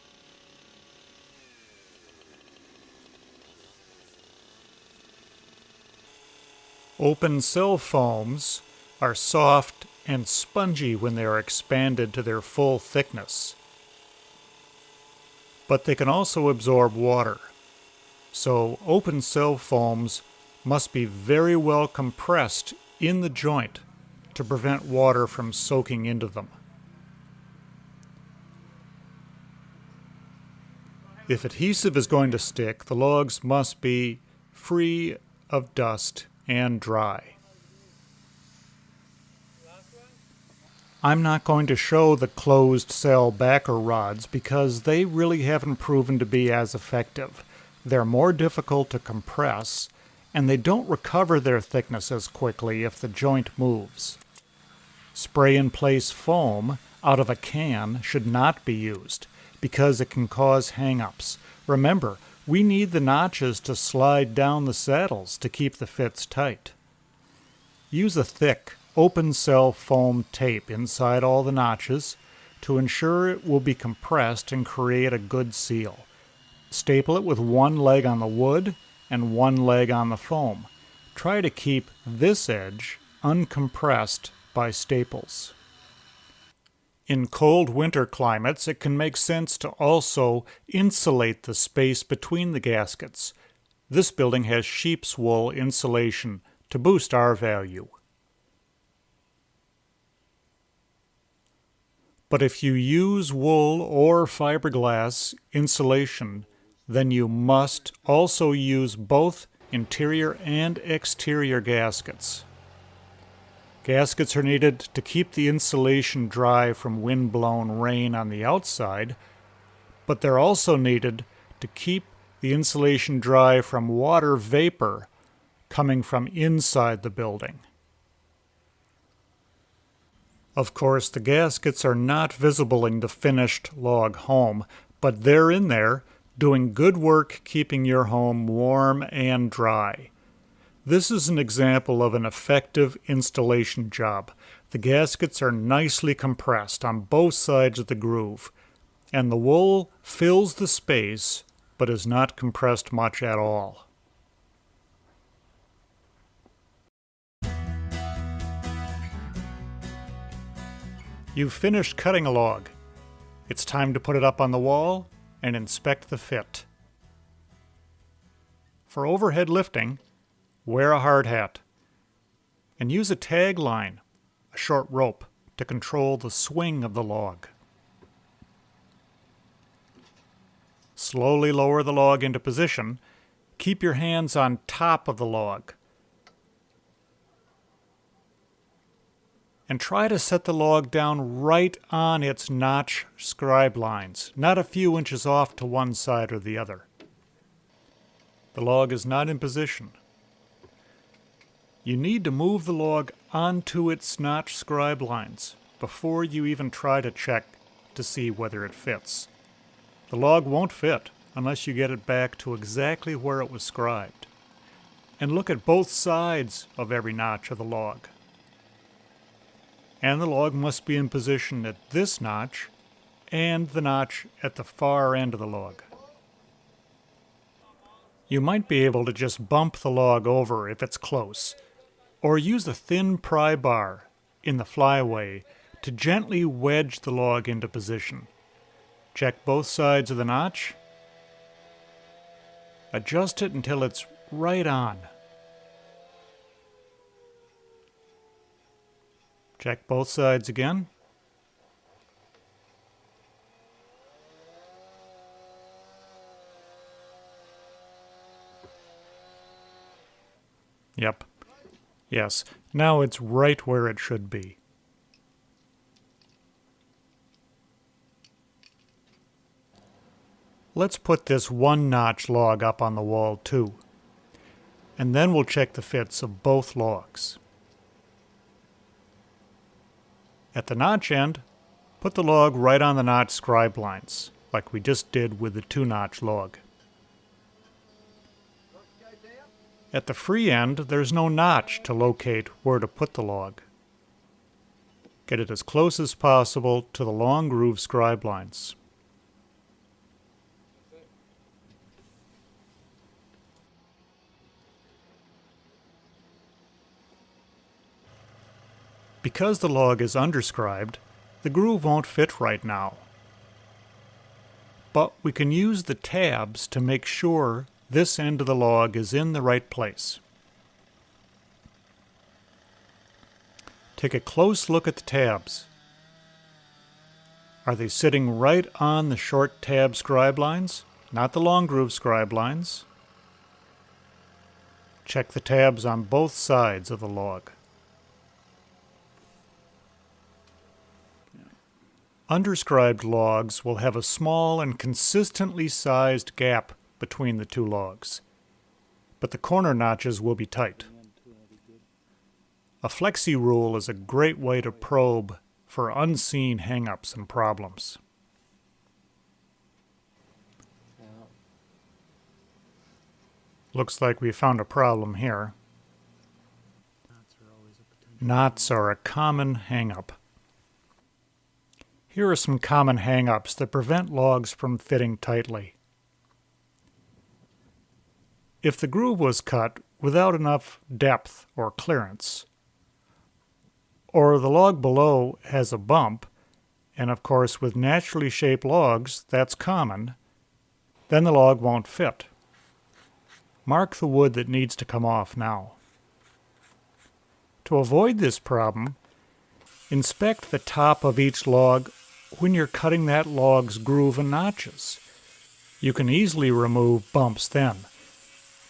Open cell foams are soft and spongy when they are expanded to their full thickness, but they can also absorb water. So open cell foams must be very well compressed in the joint to prevent water from soaking into them. If adhesive is going to stick, the logs must be free of dust and dry. I'm not going to show the closed cell backer rods because they really haven't proven to be as effective. They're more difficult to compress, and they don't recover their thickness as quickly if the joint moves. Spray-in-place foam out of a can should not be used because it can cause hang-ups. Remember, we need the notches to slide down the saddles to keep the fits tight. Use a thick, open-cell foam tape inside all the notches to ensure it will be compressed and create a good seal. Staple it with one leg on the wood and one leg on the foam. Try to keep this edge uncompressed by staples. In cold winter climates, it can make sense to also insulate the space between the gaskets. This building has sheep's wool insulation to boost R value. But if you use wool or fiberglass insulation, then you must also use both interior and exterior gaskets. Gaskets are needed to keep the insulation dry from wind-blown rain on the outside, but they're also needed to keep the insulation dry from water vapor coming from inside the building. Of course, the gaskets are not visible in the finished log home, but they're in there doing good work keeping your home warm and dry. This is an example of an effective installation job. The gaskets are nicely compressed on both sides of the groove, and the wool fills the space but is not compressed much at all. You've finished cutting a log. It's time to put it up on the wall and inspect the fit. For overhead lifting, wear a hard hat, and use a tag line, a short rope, to control the swing of the log. Slowly lower the log into position. Keep your hands on top of the log. And try to set the log down right on its notch scribe lines, not a few inches off to one side or the other. The log is not in position. You need to move the log onto its notch scribe lines before you even try to check to see whether it fits. The log won't fit unless you get it back to exactly where it was scribed. And look at both sides of every notch of the log. And the log must be in position at this notch and the notch at the far end of the log. You might be able to just bump the log over if it's close, or use a thin pry bar in the flyway to gently wedge the log into position. Check both sides of the notch. Adjust it until it's right on. Check both sides again. Yep. Yes, now it's right where it should be. Let's put this one-notch log up on the wall too, and then we'll check the fits of both logs. At the notch end, put the log right on the notch scribe lines, like we just did with the 2-notch log. At the free end, there's no notch to locate where to put the log. Get it as close as possible to the long groove scribe lines. Because the log is underscribed, the groove won't fit right now. But we can use the tabs to make sure this end of the log is in the right place. Take a close look at the tabs. Are they sitting right on the short tab scribe lines, not the long groove scribe lines? Check the tabs on both sides of the log. Underscribed logs will have a small and consistently sized gap between the two logs, but the corner notches will be tight. A flexi rule is a great way to probe for unseen hang-ups and problems. Looks like we found a problem here. Knots are a common hang-up. Here are some common hang-ups that prevent logs from fitting tightly. If the groove was cut without enough depth or clearance, or the log below has a bump, and of course with naturally shaped logs that's common, then the log won't fit. Mark the wood that needs to come off now. To avoid this problem, inspect the top of each log when you're cutting that log's groove and notches. You can easily remove bumps then.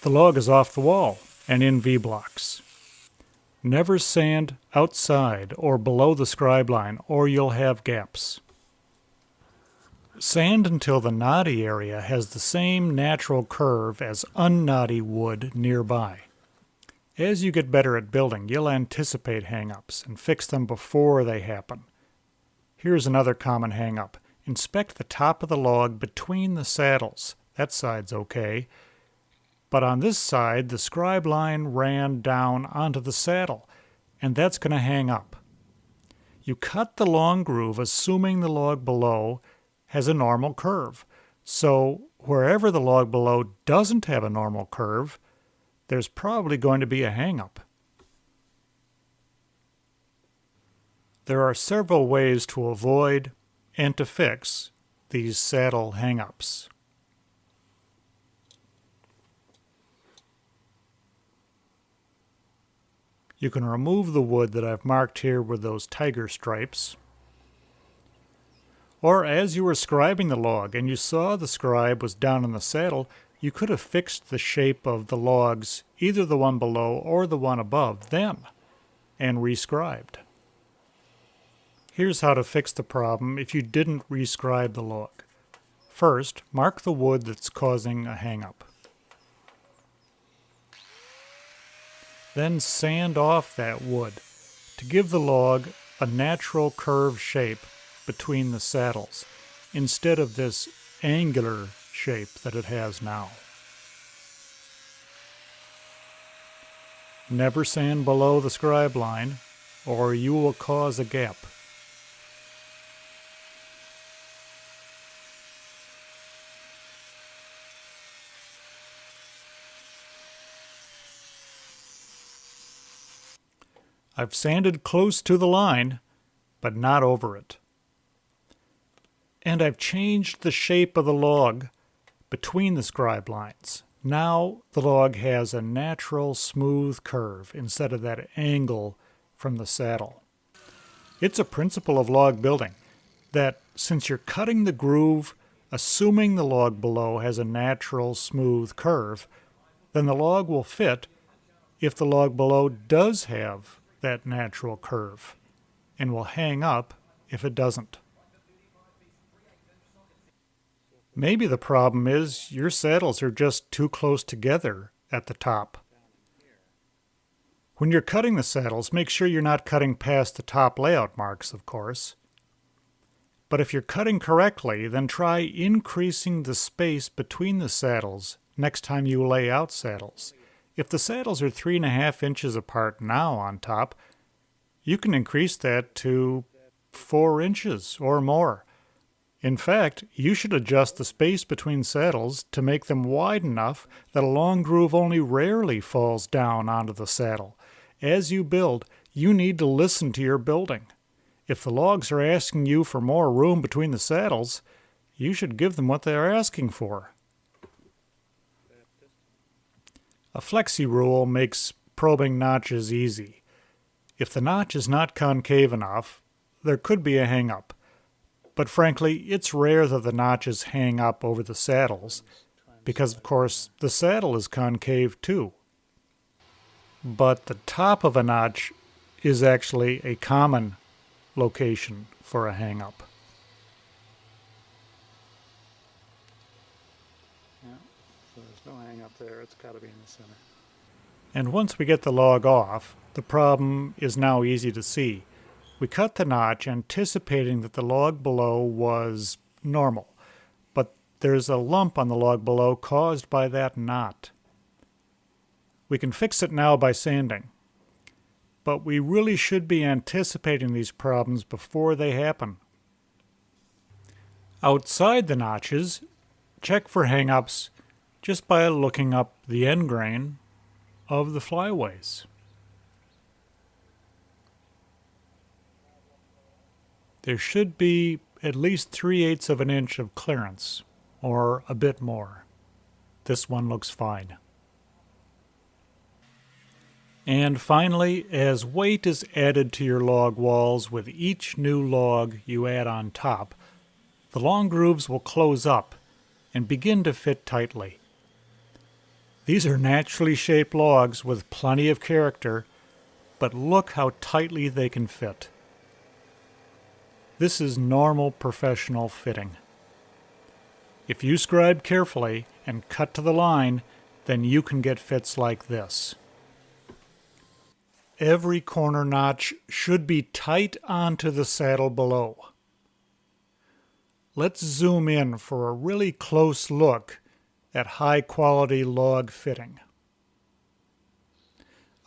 The log is off the wall and in V-blocks. Never sand outside or below the scribe line, or you'll have gaps. Sand until the knotty area has the same natural curve as unknotty wood nearby. As you get better at building, you'll anticipate hang-ups and fix them before they happen. Here's another common hang-up. Inspect the top of the log between the saddles. That side's okay. But on this side, the scribe line ran down onto the saddle, and that's going to hang up. You cut the long groove assuming the log below has a normal curve. So wherever the log below doesn't have a normal curve, there's probably going to be a hang-up. There are several ways to avoid and to fix these saddle hang-ups. You can remove the wood that I've marked here with those tiger stripes. Or as you were scribing the log and you saw the scribe was down in the saddle, you could have fixed the shape of the logs, either the one below or the one above them, and rescribed. Here's how to fix the problem if you didn't rescribe the log. First, mark the wood that's causing a hang-up. Then sand off that wood to give the log a natural curved shape between the saddles, instead of this angular shape that it has now. Never sand below the scribe line, or you will cause a gap. I've sanded close to the line, but not over it. And I've changed the shape of the log between the scribe lines. Now the log has a natural smooth curve instead of that angle from the saddle. It's a principle of log building that since you're cutting the groove, assuming the log below has a natural smooth curve, then the log will fit if the log below does have that natural curve, and will hang up if it doesn't. Maybe the problem is your saddles are just too close together at the top. When you're cutting the saddles, make sure you're not cutting past the top layout marks, of course. But if you're cutting correctly, then try increasing the space between the saddles next time you lay out saddles. If the saddles are 3.5 inches apart now on top, you can increase that to 4 inches or more. In fact, you should adjust the space between saddles to make them wide enough that a long groove only rarely falls down onto the saddle. As you build, you need to listen to your building. If the logs are asking you for more room between the saddles, you should give them what they are asking for. A flexi rule makes probing notches easy. If the notch is not concave enough, there could be a hang-up. But frankly, it's rare that the notches hang up over the saddles, because of course the saddle is concave too. But the top of a notch is actually a common location for a hang-up. Yeah, so there's no hang-up there. It's got to be in the center. And once we get the log off, the problem is now easy to see. We cut the notch anticipating that the log below was normal, but there's a lump on the log below caused by that knot. We can fix it now by sanding, but we really should be anticipating these problems before they happen. Outside the notches, check for hang-ups just by looking up the end grain of the flyways. There should be at least 3/8 of an inch of clearance, or a bit more. This one looks fine. And finally, as weight is added to your log walls with each new log you add on top, the long grooves will close up and begin to fit tightly. These are naturally shaped logs with plenty of character, but look how tightly they can fit. This is normal professional fitting. If you scribe carefully and cut to the line, then you can get fits like this. Every corner notch should be tight onto the saddle below. Let's zoom in for a really close look at high-quality log fitting.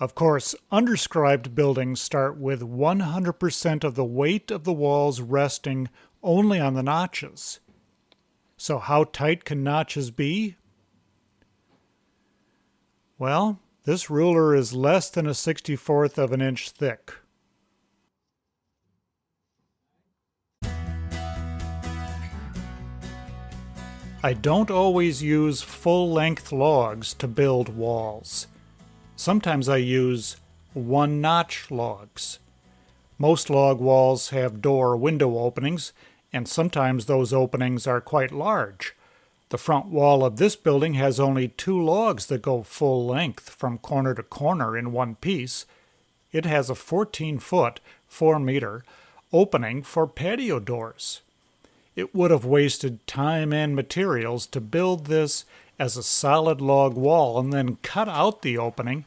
Of course, underscribed buildings start with 100% of the weight of the walls resting only on the notches. So how tight can notches be? Well, this ruler is less than a 64th of an inch thick. I don't always use full-length logs to build walls. Sometimes I use one-notch logs. Most log walls have door or window openings, and sometimes those openings are quite large. The front wall of this building has only 2 logs that go full length from corner to corner in one piece. It has a 14-foot, 4-meter, opening for patio doors. It would have wasted time and materials to build this as a solid log wall and then cut out the opening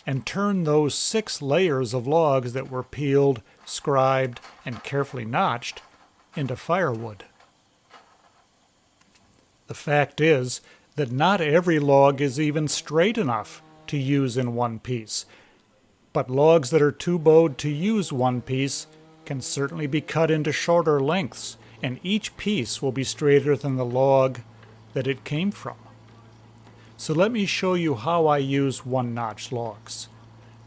and turn those 6 layers of logs that were peeled, scribed, and carefully notched into firewood. The fact is that not every log is even straight enough to use in one piece, but logs that are too bowed to use one piece can certainly be cut into shorter lengths, and each piece will be straighter than the log that it came from. So let me show you how I use one-notch logs.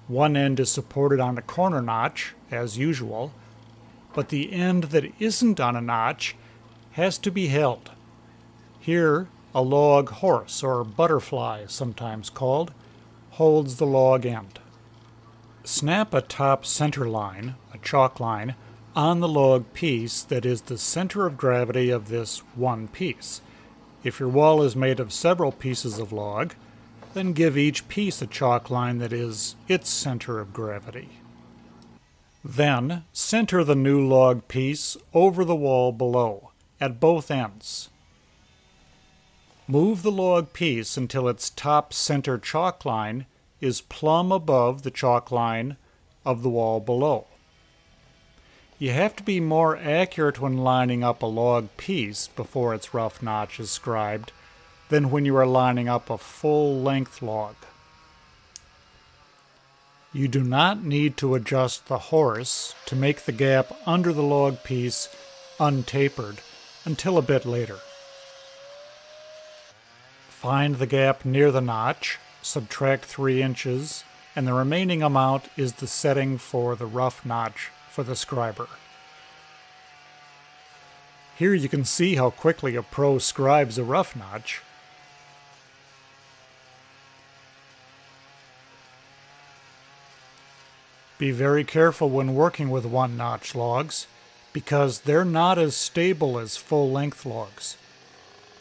One end is supported on a corner notch, as usual, but the end that isn't on a notch has to be held. Here, a log horse, or butterfly sometimes called, holds the log end. Snap a top center line, a chalk line, on the log piece that is the center of gravity of this one piece. If your wall is made of several pieces of log, then give each piece a chalk line that is its center of gravity. Then, center the new log piece over the wall below, at both ends. Move the log piece until its top center chalk line is plumb above the chalk line of the wall below. You have to be more accurate when lining up a log piece before its rough notch is scribed than when you are lining up a full-length log. You do not need to adjust the horse to make the gap under the log piece untapered until a bit later. Find the gap near the notch, subtract 3 inches, and the remaining amount is the setting for the rough notch for the scriber. Here you can see how quickly a pro scribes a rough notch. Be very careful when working with one-notch logs, because they're not as stable as full-length logs.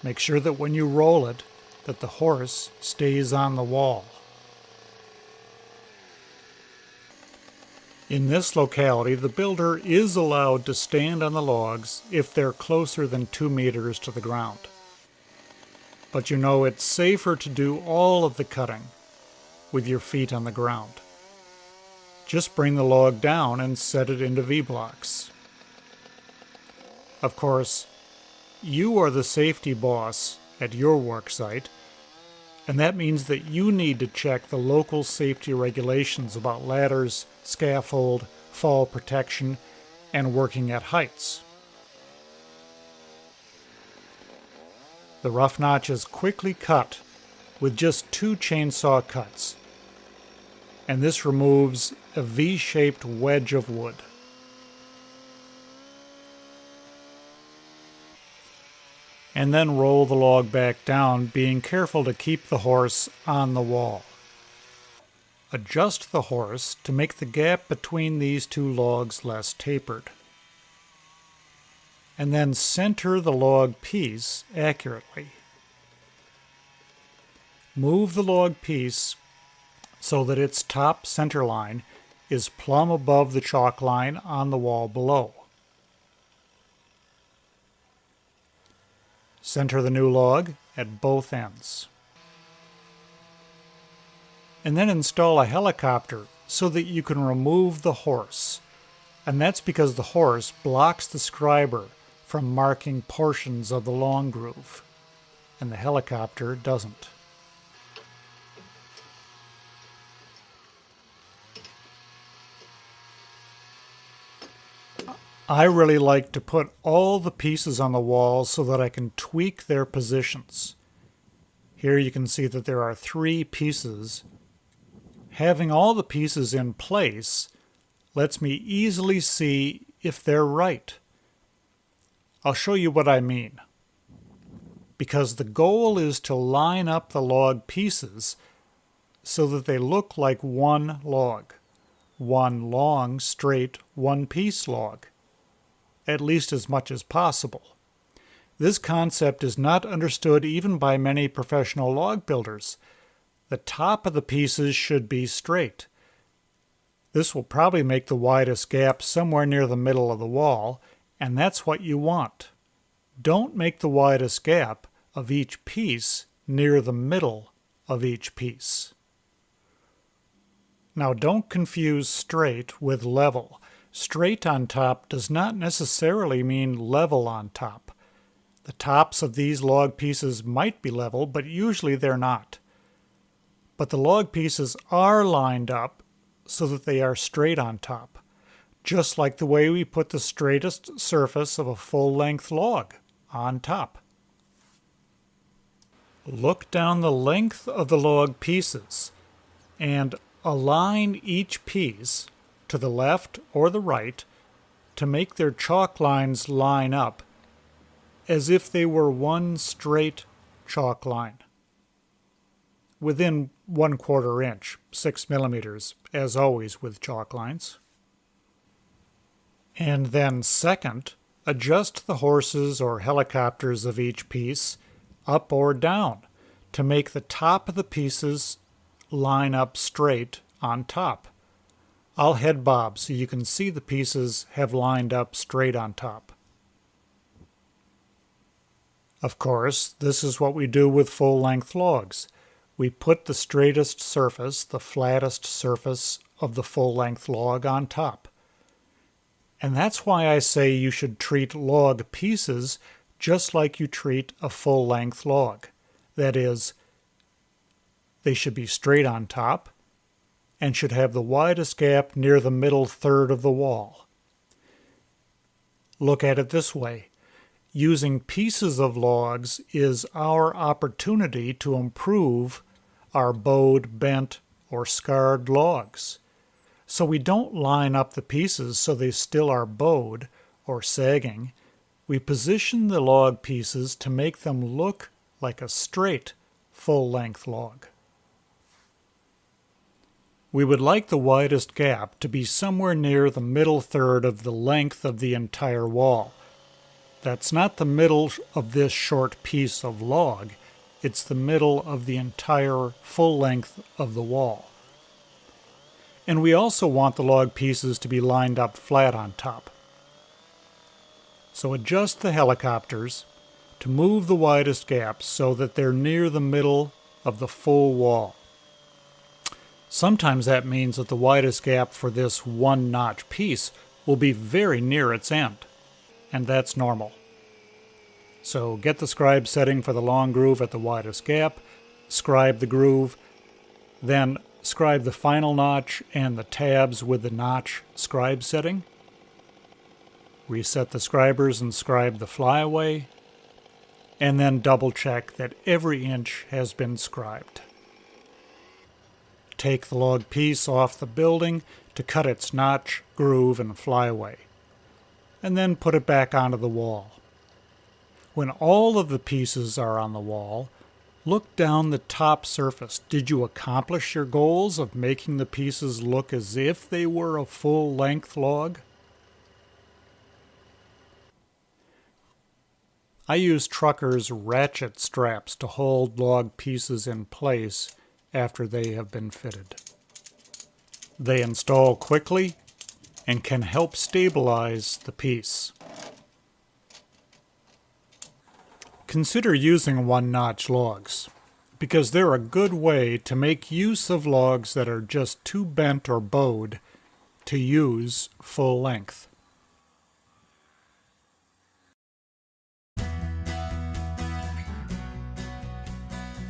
Make sure that when you roll it, that the horse stays on the wall. In this locality, the builder is allowed to stand on the logs if they're closer than 2 meters to the ground. But you know it's safer to do all of the cutting with your feet on the ground. Just bring the log down and set it into V-blocks. Of course, you are the safety boss at your work site, and that means that you need to check the local safety regulations about ladders, scaffold, fall protection, and working at heights. The rough notch is quickly cut with just 2 chainsaw cuts, and this removes a V-shaped wedge of wood. And then roll the log back down, being careful to keep the horse on the wall. Adjust the horse to make the gap between these 2 logs less tapered. And then center the log piece accurately. Move the log piece so that its top center line is plumb above the chalk line on the wall below. Center the new log at both ends. And then install a helicopter so that you can remove the horse. And that's because the horse blocks the scriber from marking portions of the long groove, and the helicopter doesn't. I really like to put all the pieces on the wall so that I can tweak their positions. Here you can see that there are 3 pieces. Having all the pieces in place lets me easily see if they're right. I'll show you what I mean. Because the goal is to line up the log pieces so that they look like one log. One long, straight, one-piece log. At least as much as possible. This concept is not understood even by many professional log builders. The top of the pieces should be straight. This will probably make the widest gap somewhere near the middle of the wall, and that's what you want. Don't make the widest gap of each piece near the middle of each piece. Now don't confuse straight with level. Straight on top does not necessarily mean level on top. The tops of these log pieces might be level, but usually they're not. But the log pieces are lined up so that they are straight on top, just like the way we put the straightest surface of a full-length log on top. Look down the length of the log pieces and align each piece to the left or the right to make their chalk lines line up as if they were one straight chalk line. Within 1/4 inch, 6 millimeters, as always with chalk lines. And then second, adjust the horses or helicopters of each piece up or down to make the top of the pieces line up straight on top. I'll head bob so you can see the pieces have lined up straight on top. Of course, this is what we do with full-length logs. we put the straightest surface, the flattest surface of the full-length log on top. And that's why I say you should treat log pieces just like you treat a full-length log. That is, they should be straight on top and should have the widest gap near the middle third of the wall. Look at it this way. Using pieces of logs is our opportunity to improve our bowed, bent, or scarred logs. So we don't line up the pieces so they still are bowed or sagging. We position the log pieces to make them look like a straight, full-length log. We would like the widest gap to be somewhere near the middle third of the length of the entire wall. That's not the middle of this short piece of log, it's the middle of the entire full length of the wall. And we also want the log pieces to be lined up flat on top. So adjust the helicopters to move the widest gaps so that they're near the middle of the full wall. Sometimes that means that the widest gap for this one-notch piece will be very near its end, and that's normal. So get the scribe setting for the long groove at the widest gap, scribe the groove, then scribe the final notch and the tabs with the notch scribe setting. Reset the scribers and scribe the flyaway, and then double check that every inch has been scribed. Take the log piece off the building to cut its notch, groove, and flyaway, and then put it back onto the wall. When all of the pieces are on the wall, look down the top surface. Did you accomplish your goals of making the pieces look as if they were a full-length log? I use truckers' ratchet straps to hold log pieces in place after they have been fitted. They install quickly and can help stabilize the piece. Consider using one-notch logs, because they're a good way to make use of logs that are just too bent or bowed to use full length.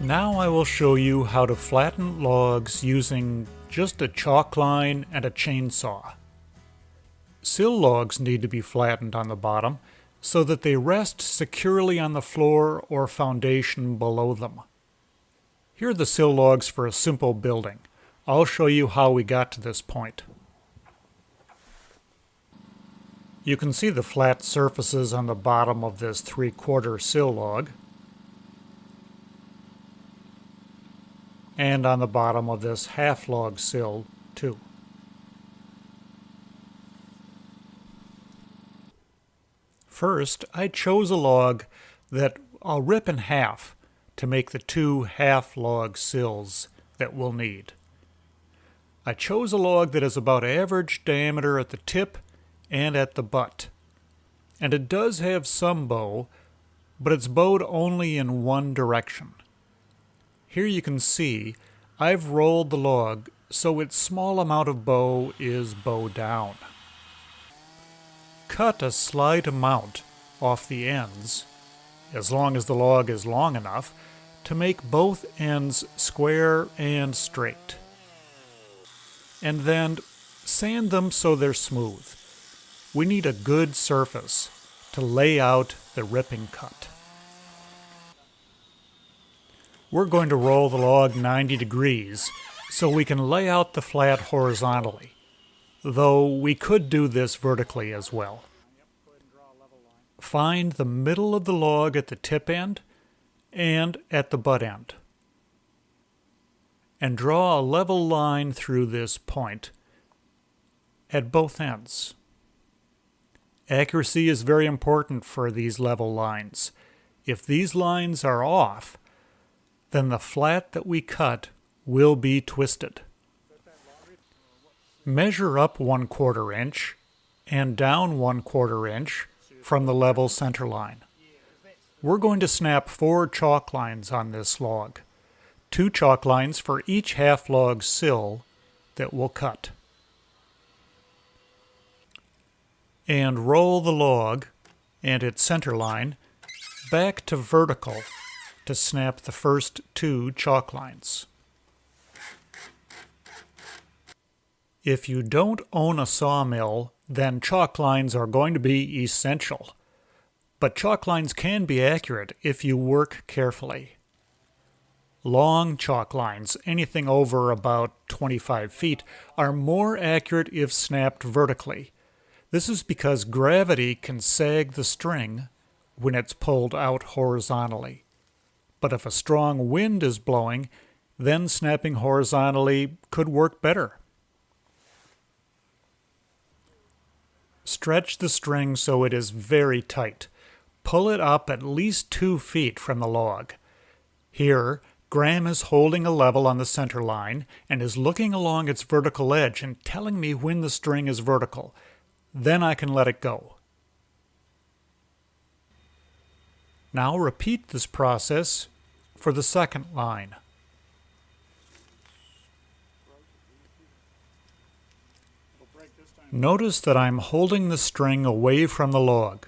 Now I will show you how to flatten logs using just a chalk line and a chainsaw. Sill logs need to be flattened on the bottom so that they rest securely on the floor or foundation below them. Here are the sill logs for a simple building. I'll show you how we got to this point. You can see the flat surfaces on the bottom of this 3/4 sill log, and on the bottom of this half log sill too. First, I chose a log that I'll rip in half to make the 2 half log sills that we'll need. I chose a log that is about average diameter at the tip and at the butt. And it does have some bow, but it's bowed only in one direction. Here you can see I've rolled the log so its small amount of bow is bow down. Cut a slight amount off the ends, as long as the log is long enough, to make both ends square and straight. And then sand them so they're smooth. We need a good surface to lay out the ripping cut. We're going to roll the log 90 degrees so we can lay out the flat horizontally, though we could do this vertically as well. Find the middle of the log at the tip end and at the butt end, and draw a level line through this point at both ends. Accuracy is very important for these level lines. If these lines are off, then the flat that we cut will be twisted. Measure up 1/4 inch and down 1/4 inch from the level center line. We're going to snap 4 chalk lines on this log. 2 chalk lines for each half log sill that we'll cut. And roll the log and its center line back to vertical to snap the first 2 chalk lines. If you don't own a sawmill, then chalk lines are going to be essential. But chalk lines can be accurate if you work carefully. Long chalk lines, anything over about 25 feet, are more accurate if snapped vertically. This is because gravity can sag the string when it's pulled out horizontally. But if a strong wind is blowing, then snapping horizontally could work better. Stretch the string so it is very tight. Pull it up at least 2 feet from the log. Here, Graham is holding a level on the center line and is looking along its vertical edge and telling me when the string is vertical. Then I can let it go. Now repeat this process for the second line. Notice that I'm holding the string away from the log.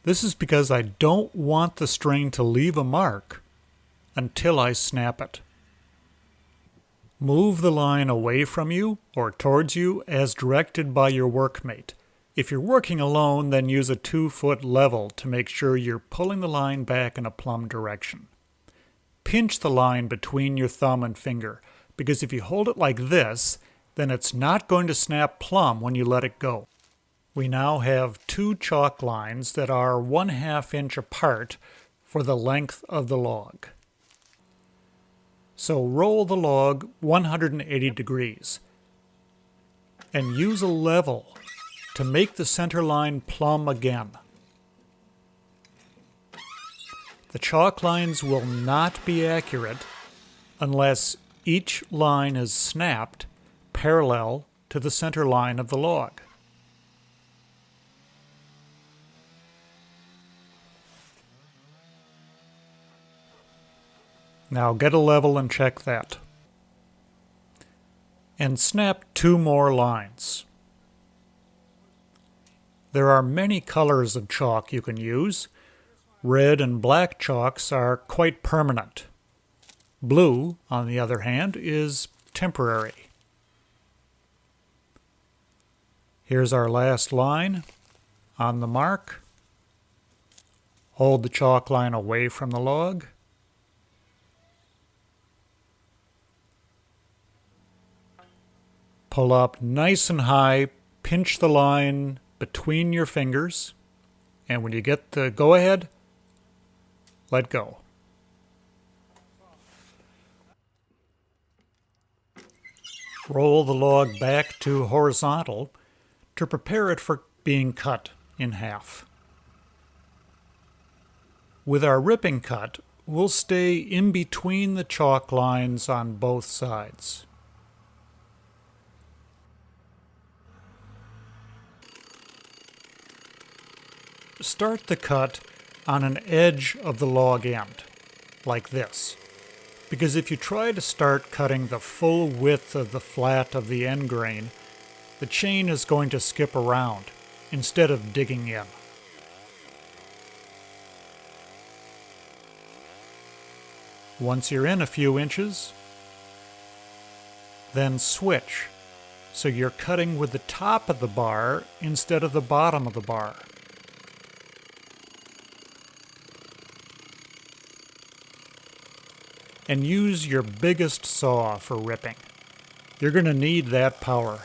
This is because I don't want the string to leave a mark until I snap it. Move the line away from you or towards you as directed by your workmate. If you're working alone, then use a 2-foot level to make sure you're pulling the line back in a plumb direction. Pinch the line between your thumb and finger, because if you hold it like this, then it's not going to snap plumb when you let it go. We now have 2 chalk lines that are 1/2 inch apart for the length of the log. So roll the log 180 degrees and use a level to make the center line plumb again. The chalk lines will not be accurate unless each line is snapped parallel to the center line of the log. Now get a level and check that. And snap 2 more lines. There are many colors of chalk you can use. Red and black chalks are quite permanent. Blue, on the other hand, is temporary. Here's our last line. On the mark, hold the chalk line away from the log. Pull up nice and high, pinch the line between your fingers, and when you get the go-ahead, let go. Roll the log back to horizontal to prepare it for being cut in half. With our ripping cut, we'll stay in between the chalk lines on both sides. Start the cut on an edge of the log end, like this, because if you try to start cutting the full width of the flat of the end grain, the chain is going to skip around instead of digging in. Once you're in a few inches, then switch, so you're cutting with the top of the bar instead of the bottom of the bar. And use your biggest saw for ripping. You're going to need that power.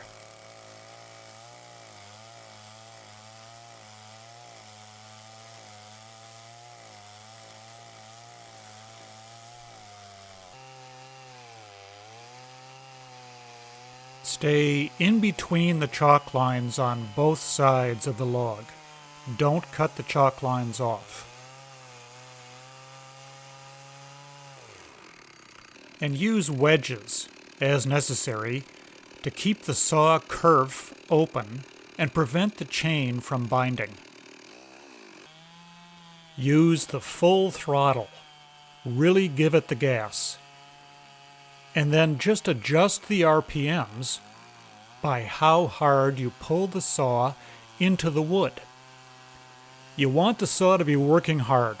Stay in between the chalk lines on both sides of the log. Don't cut the chalk lines off. And use wedges, as necessary, to keep the saw kerf open and prevent the chain from binding. Use the full throttle. Really give it the gas. and then just adjust the RPMs by how hard you pull the saw into the wood. You want the saw to be working hard,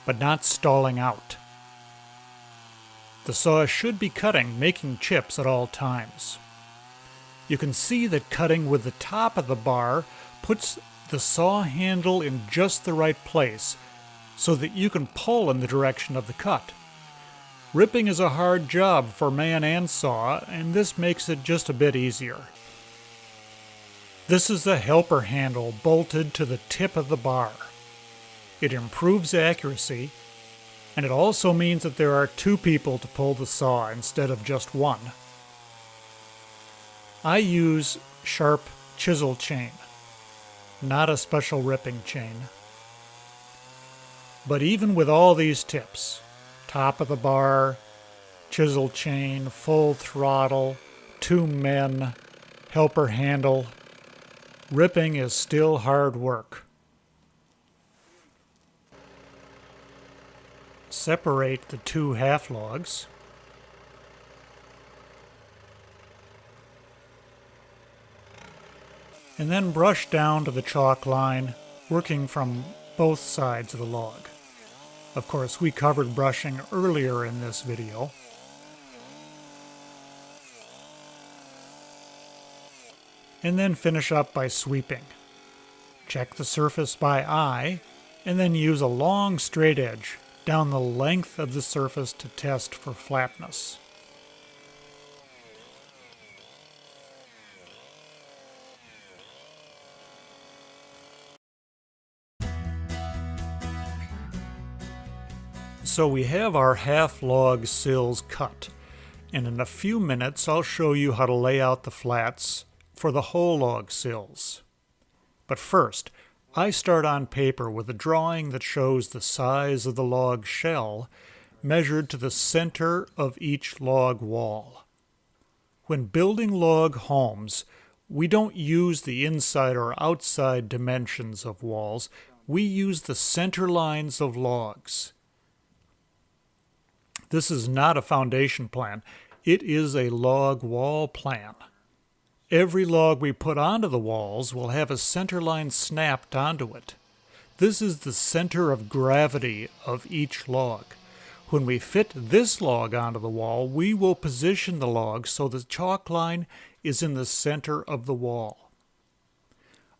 but not stalling out. The saw should be cutting, making chips at all times. You can see that cutting with the top of the bar puts the saw handle in just the right place so that you can pull in the direction of the cut. Ripping is a hard job for man and saw, and this makes it just a bit easier. This is the helper handle bolted to the tip of the bar. It improves accuracy, and it also means that there are two people to pull the saw instead of just one. I use sharp chisel chain, not a special ripping chain. But even with all these tips, top of the bar, chisel chain, full throttle, 2 men, helper handle, ripping is still hard work. Separate the 2 half logs. And then brush down to the chalk line, working from both sides of the log. Of course, we covered brushing earlier in this video. And then finish up by sweeping. Check the surface by eye, and then use a long straight edge down the length of the surface to test for flatness. So we have our half log sills cut, and in a few minutes I'll show you how to lay out the flats for the whole log sills. But first, I start on paper with a drawing that shows the size of the log shell measured to the center of each log wall. When building log homes, we don't use the inside or outside dimensions of walls, we use the center lines of logs. This is not a foundation plan. It is a log wall plan. Every log we put onto the walls will have a center line snapped onto it. This is the center of gravity of each log. When we fit this log onto the wall, we will position the log so the chalk line is in the center of the wall.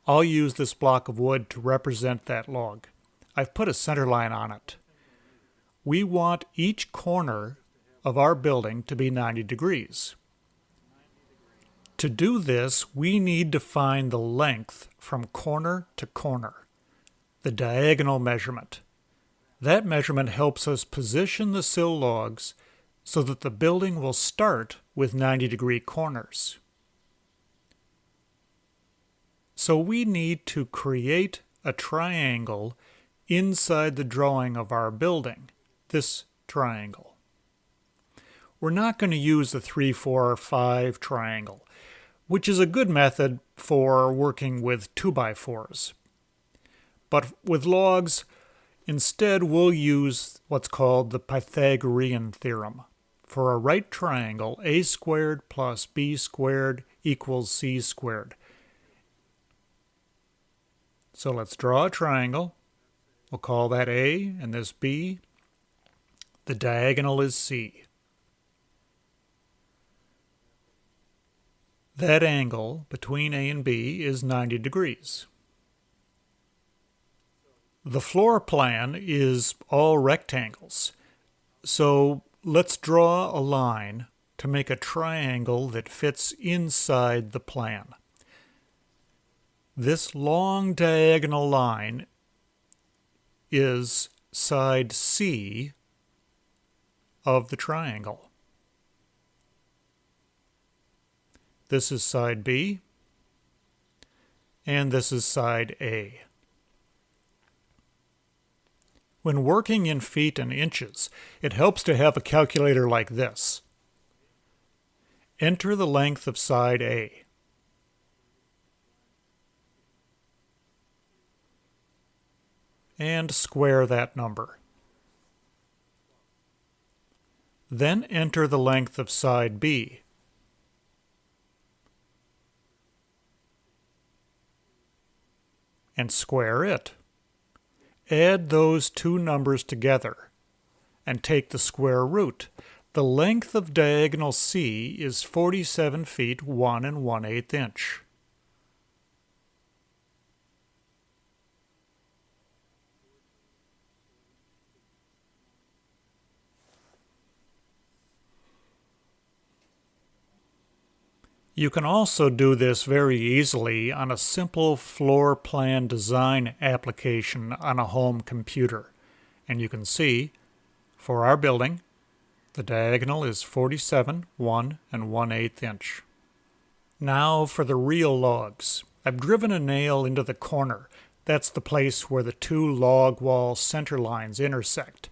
I'll use this block of wood to represent that log. I've put a center line on it. We want each corner of our building to be 90 degrees. To do this, we need to find the length from corner to corner, the diagonal measurement. That measurement helps us position the sill logs so that the building will start with 90-degree corners. So we need to create a triangle inside the drawing of our building. This triangle. We're not going to use the 3, 4, 5 triangle, which is a good method for working with 2x4s. But with logs, instead we'll use what's called the Pythagorean theorem. For a right triangle, a squared plus b squared equals c squared. So let's draw a triangle. We'll call that A and this B. The diagonal is C. That angle between A and B is 90 degrees. The floor plan is all rectangles. So let's draw a line to make a triangle that fits inside the plan. This long diagonal line is side C of the triangle. This is side B, and this is side A. When working in feet and inches, it helps to have a calculator like this. Enter the length of side A. And square that number. Then enter the length of side B. And square it. Add those two numbers together and take the square root. The length of diagonal C is 47 feet 1 1/8 inch. You can also do this very easily on a simple floor plan design application on a home computer. And you can see, for our building, the diagonal is 47 1 1/8 inch. Now for the real logs. I've driven a nail into the corner. That's the place where the two log wall center lines intersect.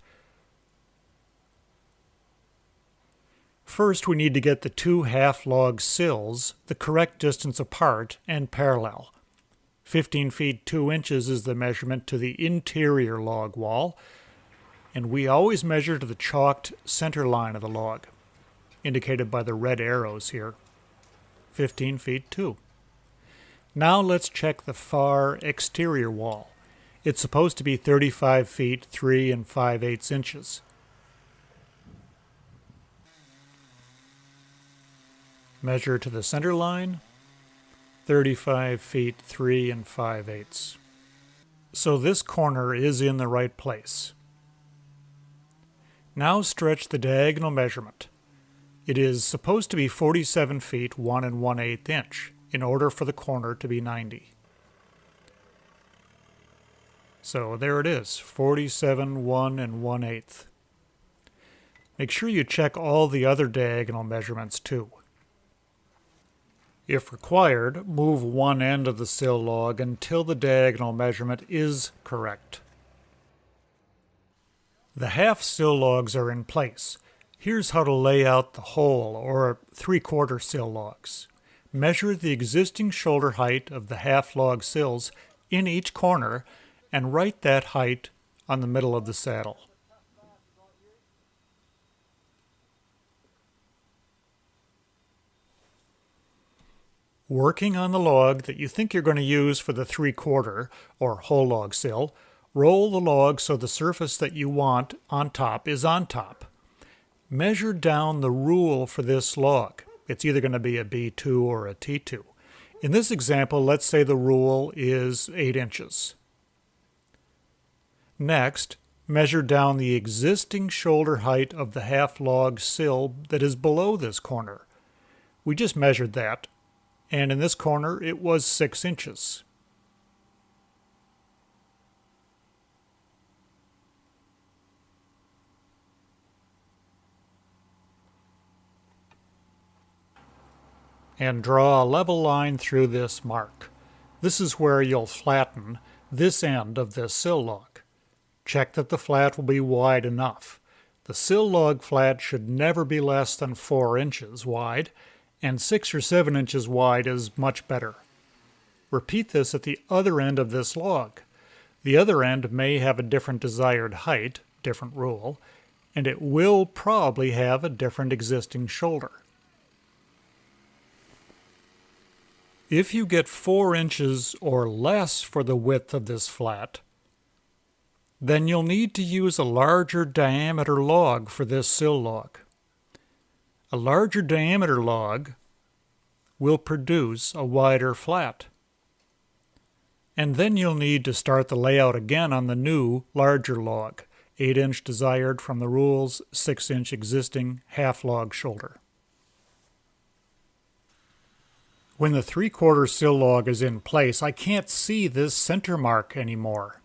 First, we need to get the two half-log sills the correct distance apart and parallel. 15 feet 2 inches is the measurement to the interior log wall, and we always measure to the chalked center line of the log, indicated by the red arrows here. 15 feet 2. Now let's check the far exterior wall. It's supposed to be 35 feet 3 5/8 inches. Measure to the center line, 35 feet 3 5/8. So this corner is in the right place. Now stretch the diagonal measurement. It is supposed to be 47 feet 1 1/8 inch in order for the corner to be 90. So there it is, 47 1 1/8. Make sure you check all the other diagonal measurements too. If required, move one end of the sill log until the diagonal measurement is correct. The half sill logs are in place. Here's how to lay out the whole or 3/4 sill logs. Measure the existing shoulder height of the half log sills in each corner and write that height on the middle of the saddle. Working on the log that you think you're going to use for the 3/4 or whole log sill, roll the log so the surface that you want on top is on top. Measure down the rule for this log. It's either going to be a B2 or a T2. In this example, let's say the rule is 8 inches. Next, measure down the existing shoulder height of the half log sill that is below this corner. We just measured that, and in this corner it was 6 inches. And draw a level line through this mark. This is where you'll flatten this end of this sill log. Check that the flat will be wide enough. The sill log flat should never be less than 4 inches wide, and 6 or 7 inches wide is much better. Repeat this at the other end of this log. The other end may have a different desired height, different rule, and it will probably have a different existing shoulder. If you get 4 inches or less for the width of this flat, then you'll need to use a larger diameter log for this sill log. A larger diameter log will produce a wider flat. And then you'll need to start the layout again on the new, larger log, 8 inch desired from the rules, 6 inch existing half log shoulder. When the 3/4 sill log is in place, I can't see this center mark anymore.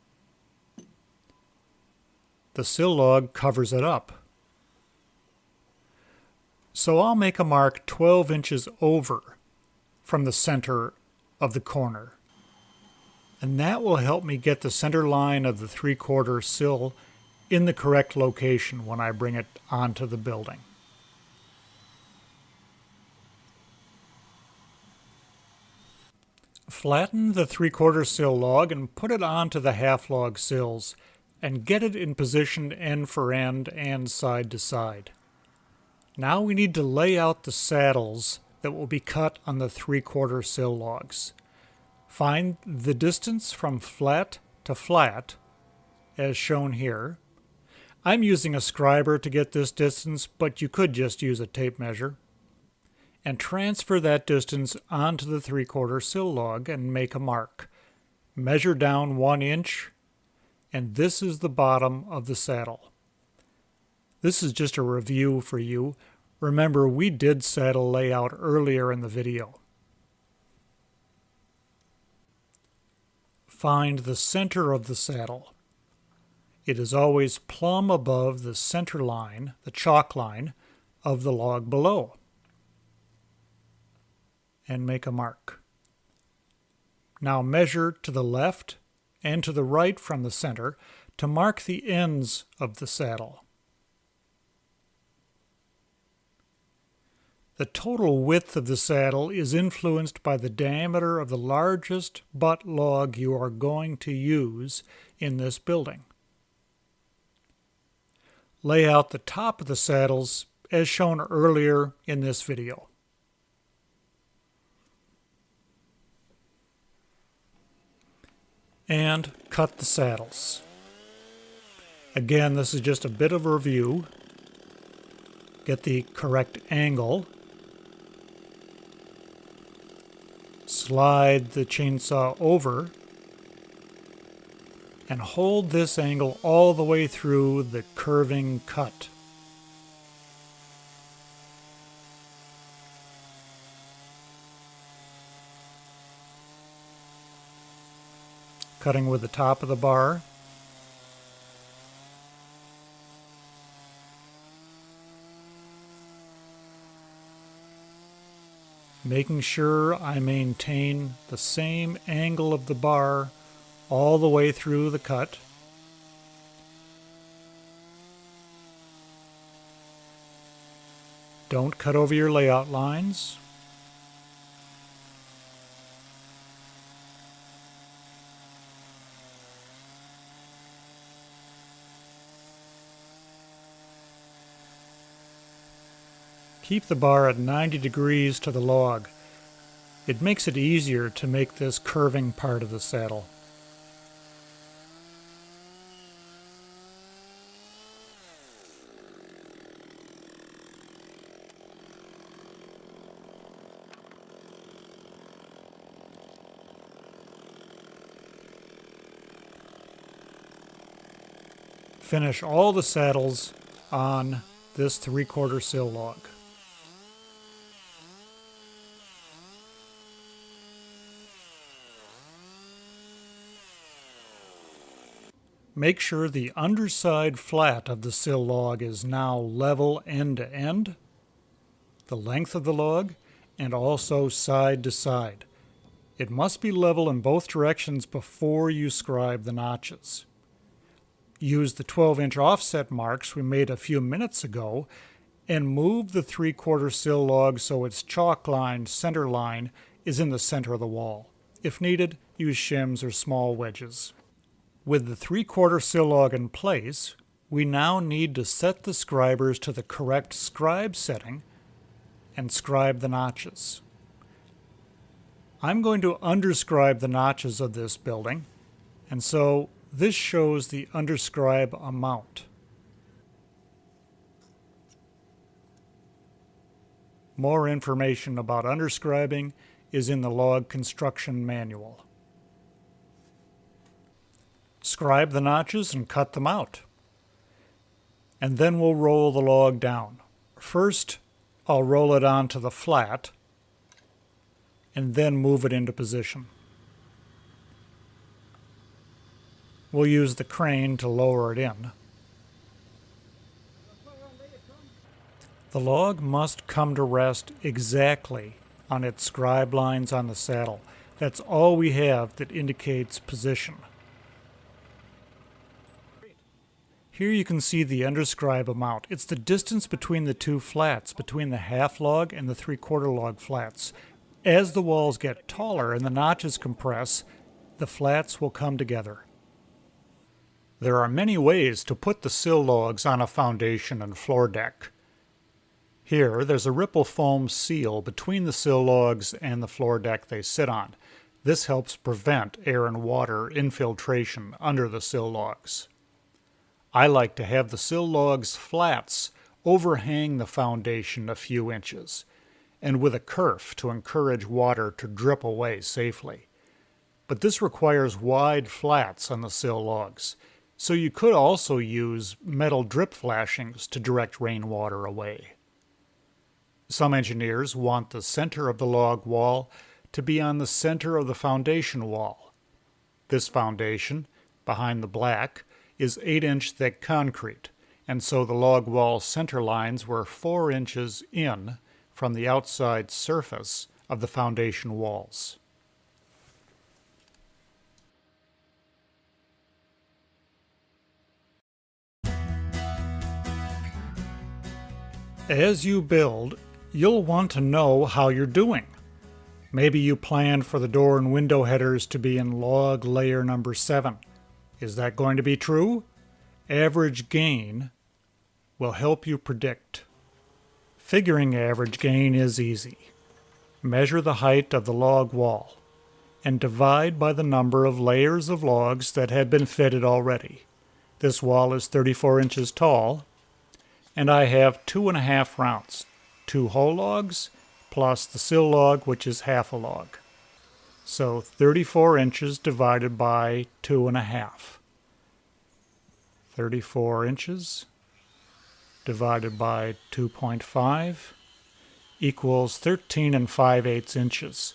The sill log covers it up. So I'll make a mark 12 inches over from the center of the corner. And that will help me get the center line of the 3/4 sill in the correct location when I bring it onto the building. Flatten the 3/4 sill log and put it onto the half log sills and get it in position end for end and side to side. Now we need to lay out the saddles that will be cut on the 3/4 sill logs. Find the distance from flat to flat, as shown here. I'm using a scriber to get this distance, but you could just use a tape measure. And transfer that distance onto the 3/4 sill log and make a mark. Measure down 1 inch, and this is the bottom of the saddle. This is just a review for you. Remember, we did saddle layout earlier in the video. Find the center of the saddle. It is always plumb above the center line, the chalk line, of the log below. And make a mark. Now measure to the left and to the right from the center to mark the ends of the saddle. The total width of the saddle is influenced by the diameter of the largest butt log you are going to use in this building. Lay out the top of the saddles as shown earlier in this video. And cut the saddles. Again, this is just a bit of a review. Get the correct angle. Slide the chainsaw over and hold this angle all the way through the curving cut. Cutting with the top of the bar. Making sure I maintain the same angle of the bar all the way through the cut. Don't cut over your layout lines. Keep the bar at 90 degrees to the log. It makes it easier to make this curving part of the saddle. Finish all the saddles on this 3/4 sill log. Make sure the underside flat of the sill log is now level end to end, the length of the log, and also side to side. It must be level in both directions before you scribe the notches. Use the 12-inch offset marks we made a few minutes ago and move the 3/4 sill log so its chalk line center line is in the center of the wall. If needed, use shims or small wedges. With the 3/4 sill log in place, we now need to set the scribers to the correct scribe setting and scribe the notches. I'm going to underscribe the notches of this building, and so this shows the underscribe amount. More information about underscribing is in the log construction manual. Scribe the notches and cut them out. And then we'll roll the log down. First, I'll roll it onto the flat and then move it into position. We'll use the crane to lower it in. The log must come to rest exactly on its scribe lines on the saddle. That's all we have that indicates position. Here you can see the underscribe amount. It's the distance between the two flats, between the half log and the 3/4 log flats. As the walls get taller and the notches compress, the flats will come together. There are many ways to put the sill logs on a foundation and floor deck. Here, there's a ripple foam seal between the sill logs and the floor deck they sit on. This helps prevent air and water infiltration under the sill logs. I like to have the sill logs' flats overhang the foundation a few inches, and with a kerf to encourage water to drip away safely. But this requires wide flats on the sill logs, so you could also use metal drip flashings to direct rainwater away. Some engineers want the center of the log wall to be on the center of the foundation wall. This foundation, behind the black, is 8-inch thick concrete, and so the log wall center lines were 4 inches in from the outside surface of the foundation walls. As you build, you'll want to know how you're doing. Maybe you planned for the door and window headers to be in log layer number 7. Is that going to be true? Average gain will help you predict. Figuring average gain is easy. Measure the height of the log wall and divide by the number of layers of logs that had been fitted already. This wall is 34 inches tall, and I have 2.5 rounds, 2 whole logs plus the sill log, which is half a log. So 34 inches divided by 2.5. 34 inches divided by 2.5 equals 13 5/8 inches.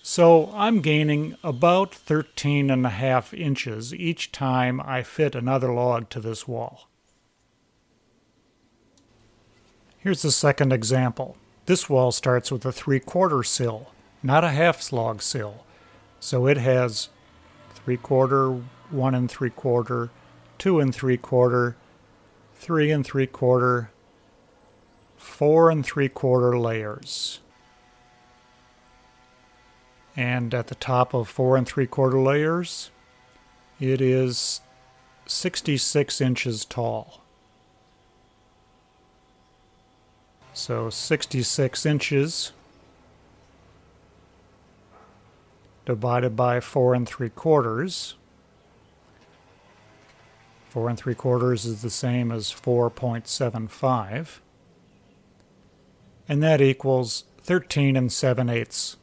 So I'm gaining about 13.5 inches each time I fit another log to this wall. Here's the second example. This wall starts with a 3/4 sill, not a half log sill. So it has 3/4, 1 3/4, 2 3/4, 3 3/4, 4 3/4 layers. And at the top of 4 3/4 layers, it is 66 inches tall. So 66 inches divided by 4 3/4. 4 3/4 is the same as 4.75. And that equals 13 7/8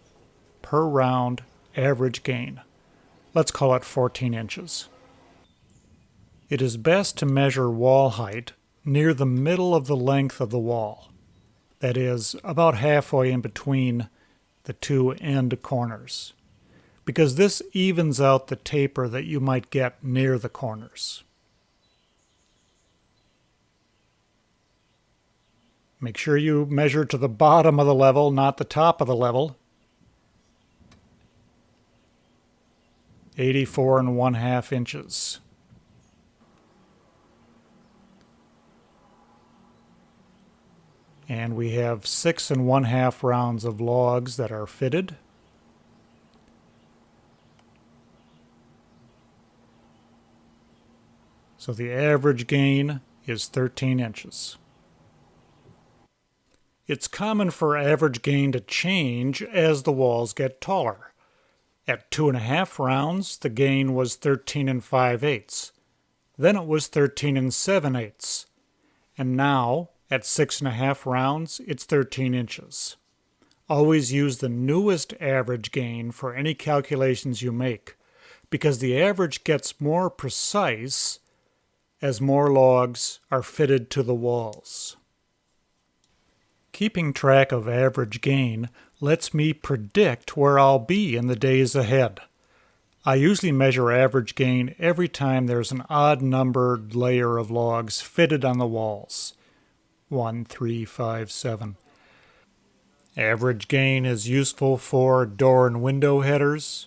per round average gain. Let's call it 14 inches. It is best to measure wall height near the middle of the length of the wall. That is, about halfway in between the two end corners, because this evens out the taper that you might get near the corners. Make sure you measure to the bottom of the level, not the top of the level. 84 1/2 inches. And we have 6 1/2 rounds of logs that are fitted. So the average gain is 13 inches. It's common for average gain to change as the walls get taller. At 2.5 rounds, the gain was 13 5/8. Then it was 13 7/8. And now, at 6.5 rounds, it's 13 inches. Always use the newest average gain for any calculations you make, because the average gets more precise as more logs are fitted to the walls. Keeping track of average gain lets me predict where I'll be in the days ahead. I usually measure average gain every time there's an odd-numbered layer of logs fitted on the walls. 1, 3, 5, 7. Average gain is useful for door and window headers,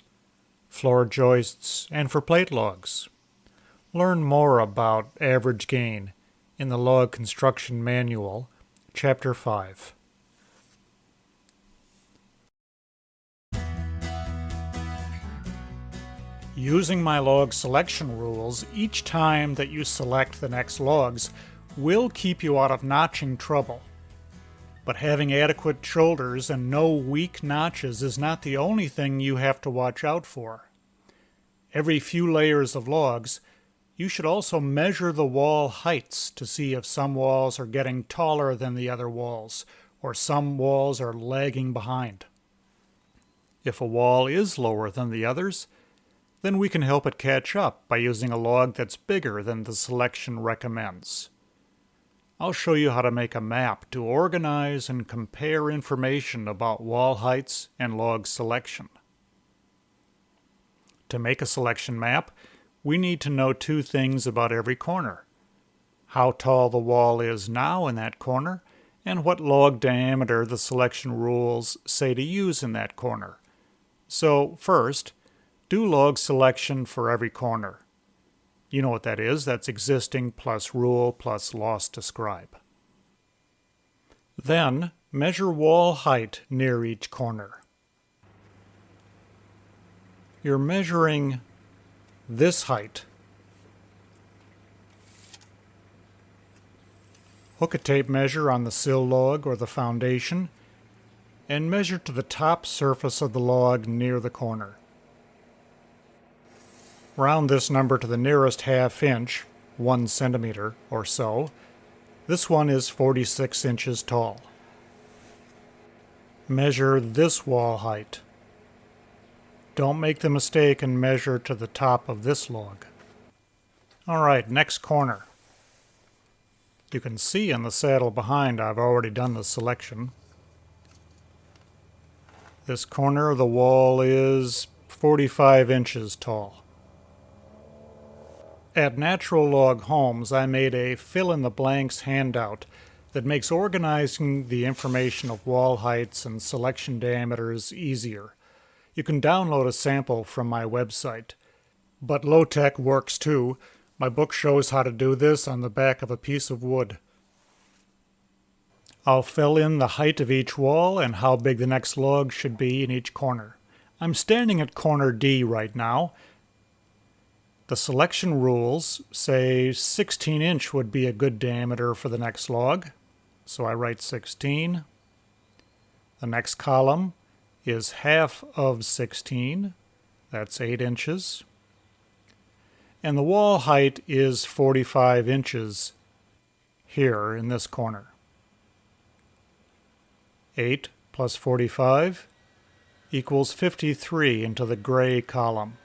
floor joists, and for plate logs. Learn more about average gain in the Log Construction Manual, Chapter 5. Using my log selection rules each time that you select the next logs will keep you out of notching trouble. But having adequate shoulders and no weak notches is not the only thing you have to watch out for. Every few layers of logs, you should also measure the wall heights to see if some walls are getting taller than the other walls, or some walls are lagging behind. If a wall is lower than the others, then we can help it catch up by using a log that's bigger than the selection recommends. I'll show you how to make a map to organize and compare information about wall heights and log selection. To make a selection map, we need to know two things about every corner: how tall the wall is now in that corner, and what log diameter the selection rules say to use in that corner. So first, do log selection for every corner. You know what that is. That's existing plus rule plus loss to scribe. Then, measure wall height near each corner. You're measuring this height. Hook a tape measure on the sill log or the foundation and measure to the top surface of the log near the corner. Round this number to the nearest half inch, 1 centimeter or so. This one is 46 inches tall. Measure this wall height. Don't make the mistake and measure to the top of this log. Alright, next corner. You can see in the saddle behind I've already done the selection. This corner of the wall is 45 inches tall. At Natural Log Homes, I made a fill-in-the-blanks handout that makes organizing the information of wall heights and selection diameters easier. You can download a sample from my website. But low-tech works too. My book shows how to do this on the back of a piece of wood. I'll fill in the height of each wall and how big the next log should be in each corner. I'm standing at corner D right now. The selection rules say 16-inch would be a good diameter for the next log, so I write 16. The next column is half of 16, that's 8 inches. And the wall height is 45 inches here in this corner. 8 plus 45 equals 53 into the gray column.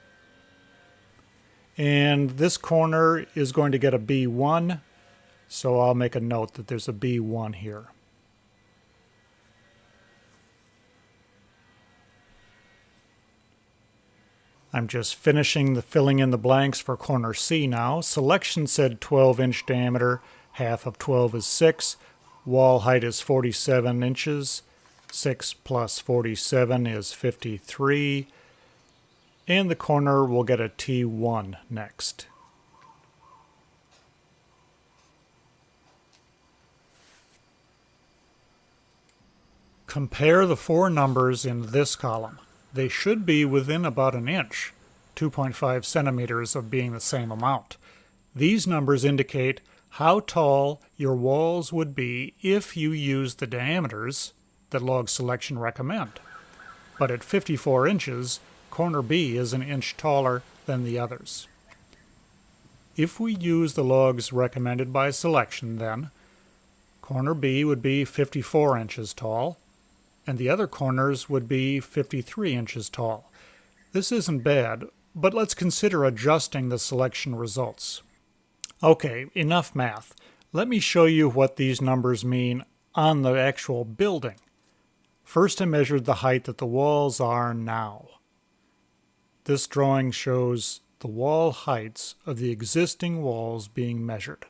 And this corner is going to get a B1, so I'll make a note that there's a B1 here. I'm just finishing the filling in the blanks for corner C now. Selection said 12-inch diameter, half of 12 is 6. Wall height is 47 inches. 6 plus 47 is 53. And the corner will get a T1 next. Compare the four numbers in this column. They should be within about an inch, 2.5 centimeters of being the same amount. These numbers indicate how tall your walls would be if you used the diameters that log selection recommend. But at 54 inches, corner B is an inch taller than the others. If we use the logs recommended by selection, then, corner B would be 54 inches tall, and the other corners would be 53 inches tall. This isn't bad, but let's consider adjusting the selection results. Okay, enough math. Let me show you what these numbers mean on the actual building. First, I measured the height that the walls are now. This drawing shows the wall heights of the existing walls being measured.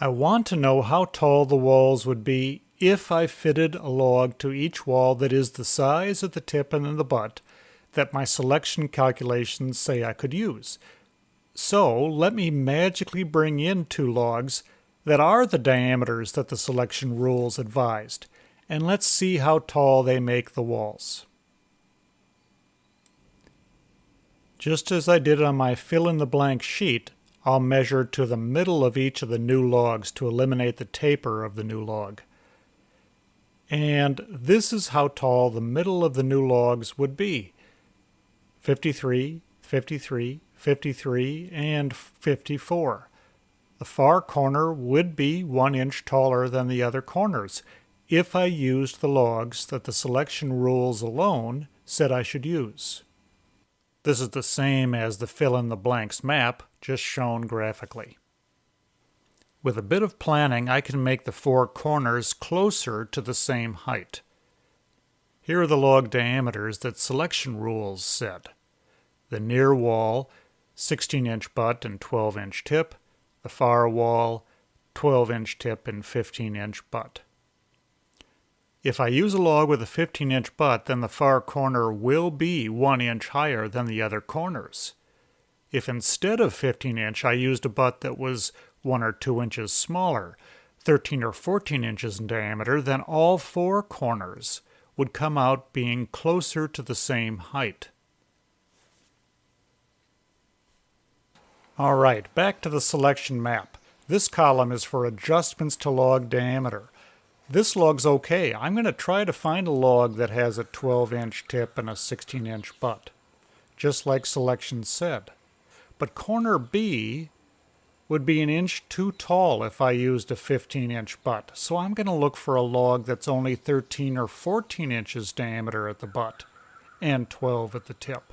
I want to know how tall the walls would be if I fitted a log to each wall that is the size at the tip and in the butt that my selection calculations say I could use. So let me magically bring in two logs that are the diameters that the selection rules advised, and let's see how tall they make the walls. Just as I did on my fill-in-the-blank sheet, I'll measure to the middle of each of the new logs to eliminate the taper of the new log. And this is how tall the middle of the new logs would be. 53, 53, 53, and 54. The far corner would be 1 inch taller than the other corners if I used the logs that the selection rules alone said I should use. This is the same as the fill-in-the-blanks map, just shown graphically. With a bit of planning, I can make the 4 corners closer to the same height. Here are the log diameters that selection rules said. The near wall, 16-inch butt and 12-inch tip. The far wall, 12-inch tip and 15-inch butt. If I use a log with a 15-inch butt, then the far corner will be 1 inch higher than the other corners. If instead of 15-inch I used a butt that was 1 or 2 inches smaller, 13 or 14 inches in diameter, then all 4 corners would come out being closer to the same height. All right, back to the selection map. This column is for adjustments to log diameter. This log's okay. I'm going to try to find a log that has a 12-inch tip and a 16-inch butt, just like selection said. But corner B would be 1 inch too tall if I used a 15-inch butt, so I'm going to look for a log that's only 13 or 14 inches diameter at the butt and 12 at the tip.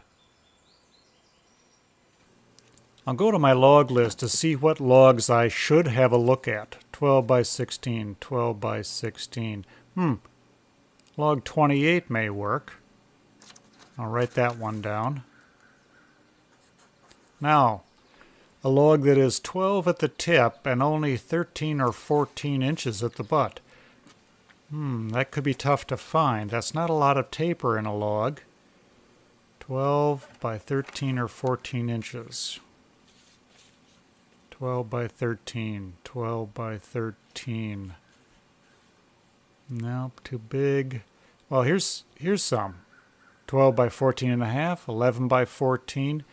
I'll go to my log list to see what logs I should have a look at. 12 by 16, 12 by 16. Log 28 may work. I'll write that one down. Now, a log that is 12 at the tip and only 13 or 14 inches at the butt. That could be tough to find. That's not a lot of taper in a log. 12 by 13 or 14 inches. 12 by 13, 12 by 13. Nope, too big. Well, here's some. 12 by 14 and a half, 11 by 14.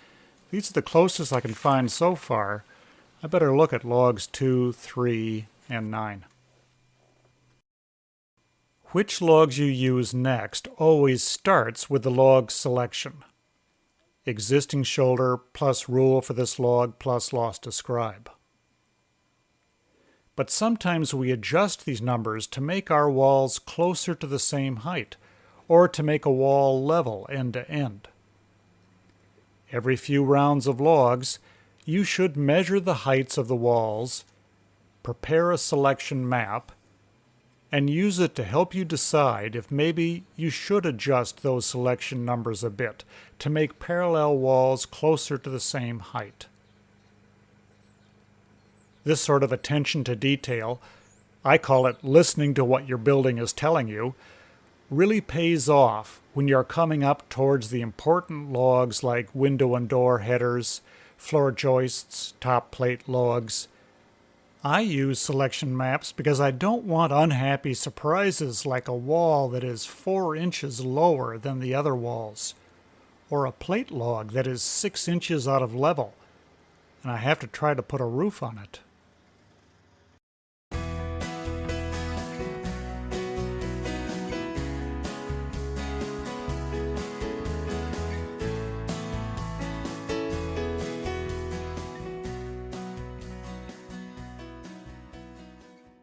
These are the closest I can find so far. I better look at logs 2, 3, and 9. Which logs you use next always starts with the log selection. Existing shoulder plus rule for this log plus loss describe. But sometimes we adjust these numbers to make our walls closer to the same height, or to make a wall level end to end. Every few rounds of logs, you should measure the heights of the walls, prepare a selection map, and use it to help you decide if maybe you should adjust those selection numbers a bit to make parallel walls closer to the same height. This sort of attention to detail, I call it listening to what your building is telling you, really pays off when you're coming up towards the important logs like window and door headers, floor joists, top plate logs. I use selection maps because I don't want unhappy surprises like a wall that is 4 inches lower than the other walls, or a plate log that is 6 inches out of level, and I have to try to put a roof on it.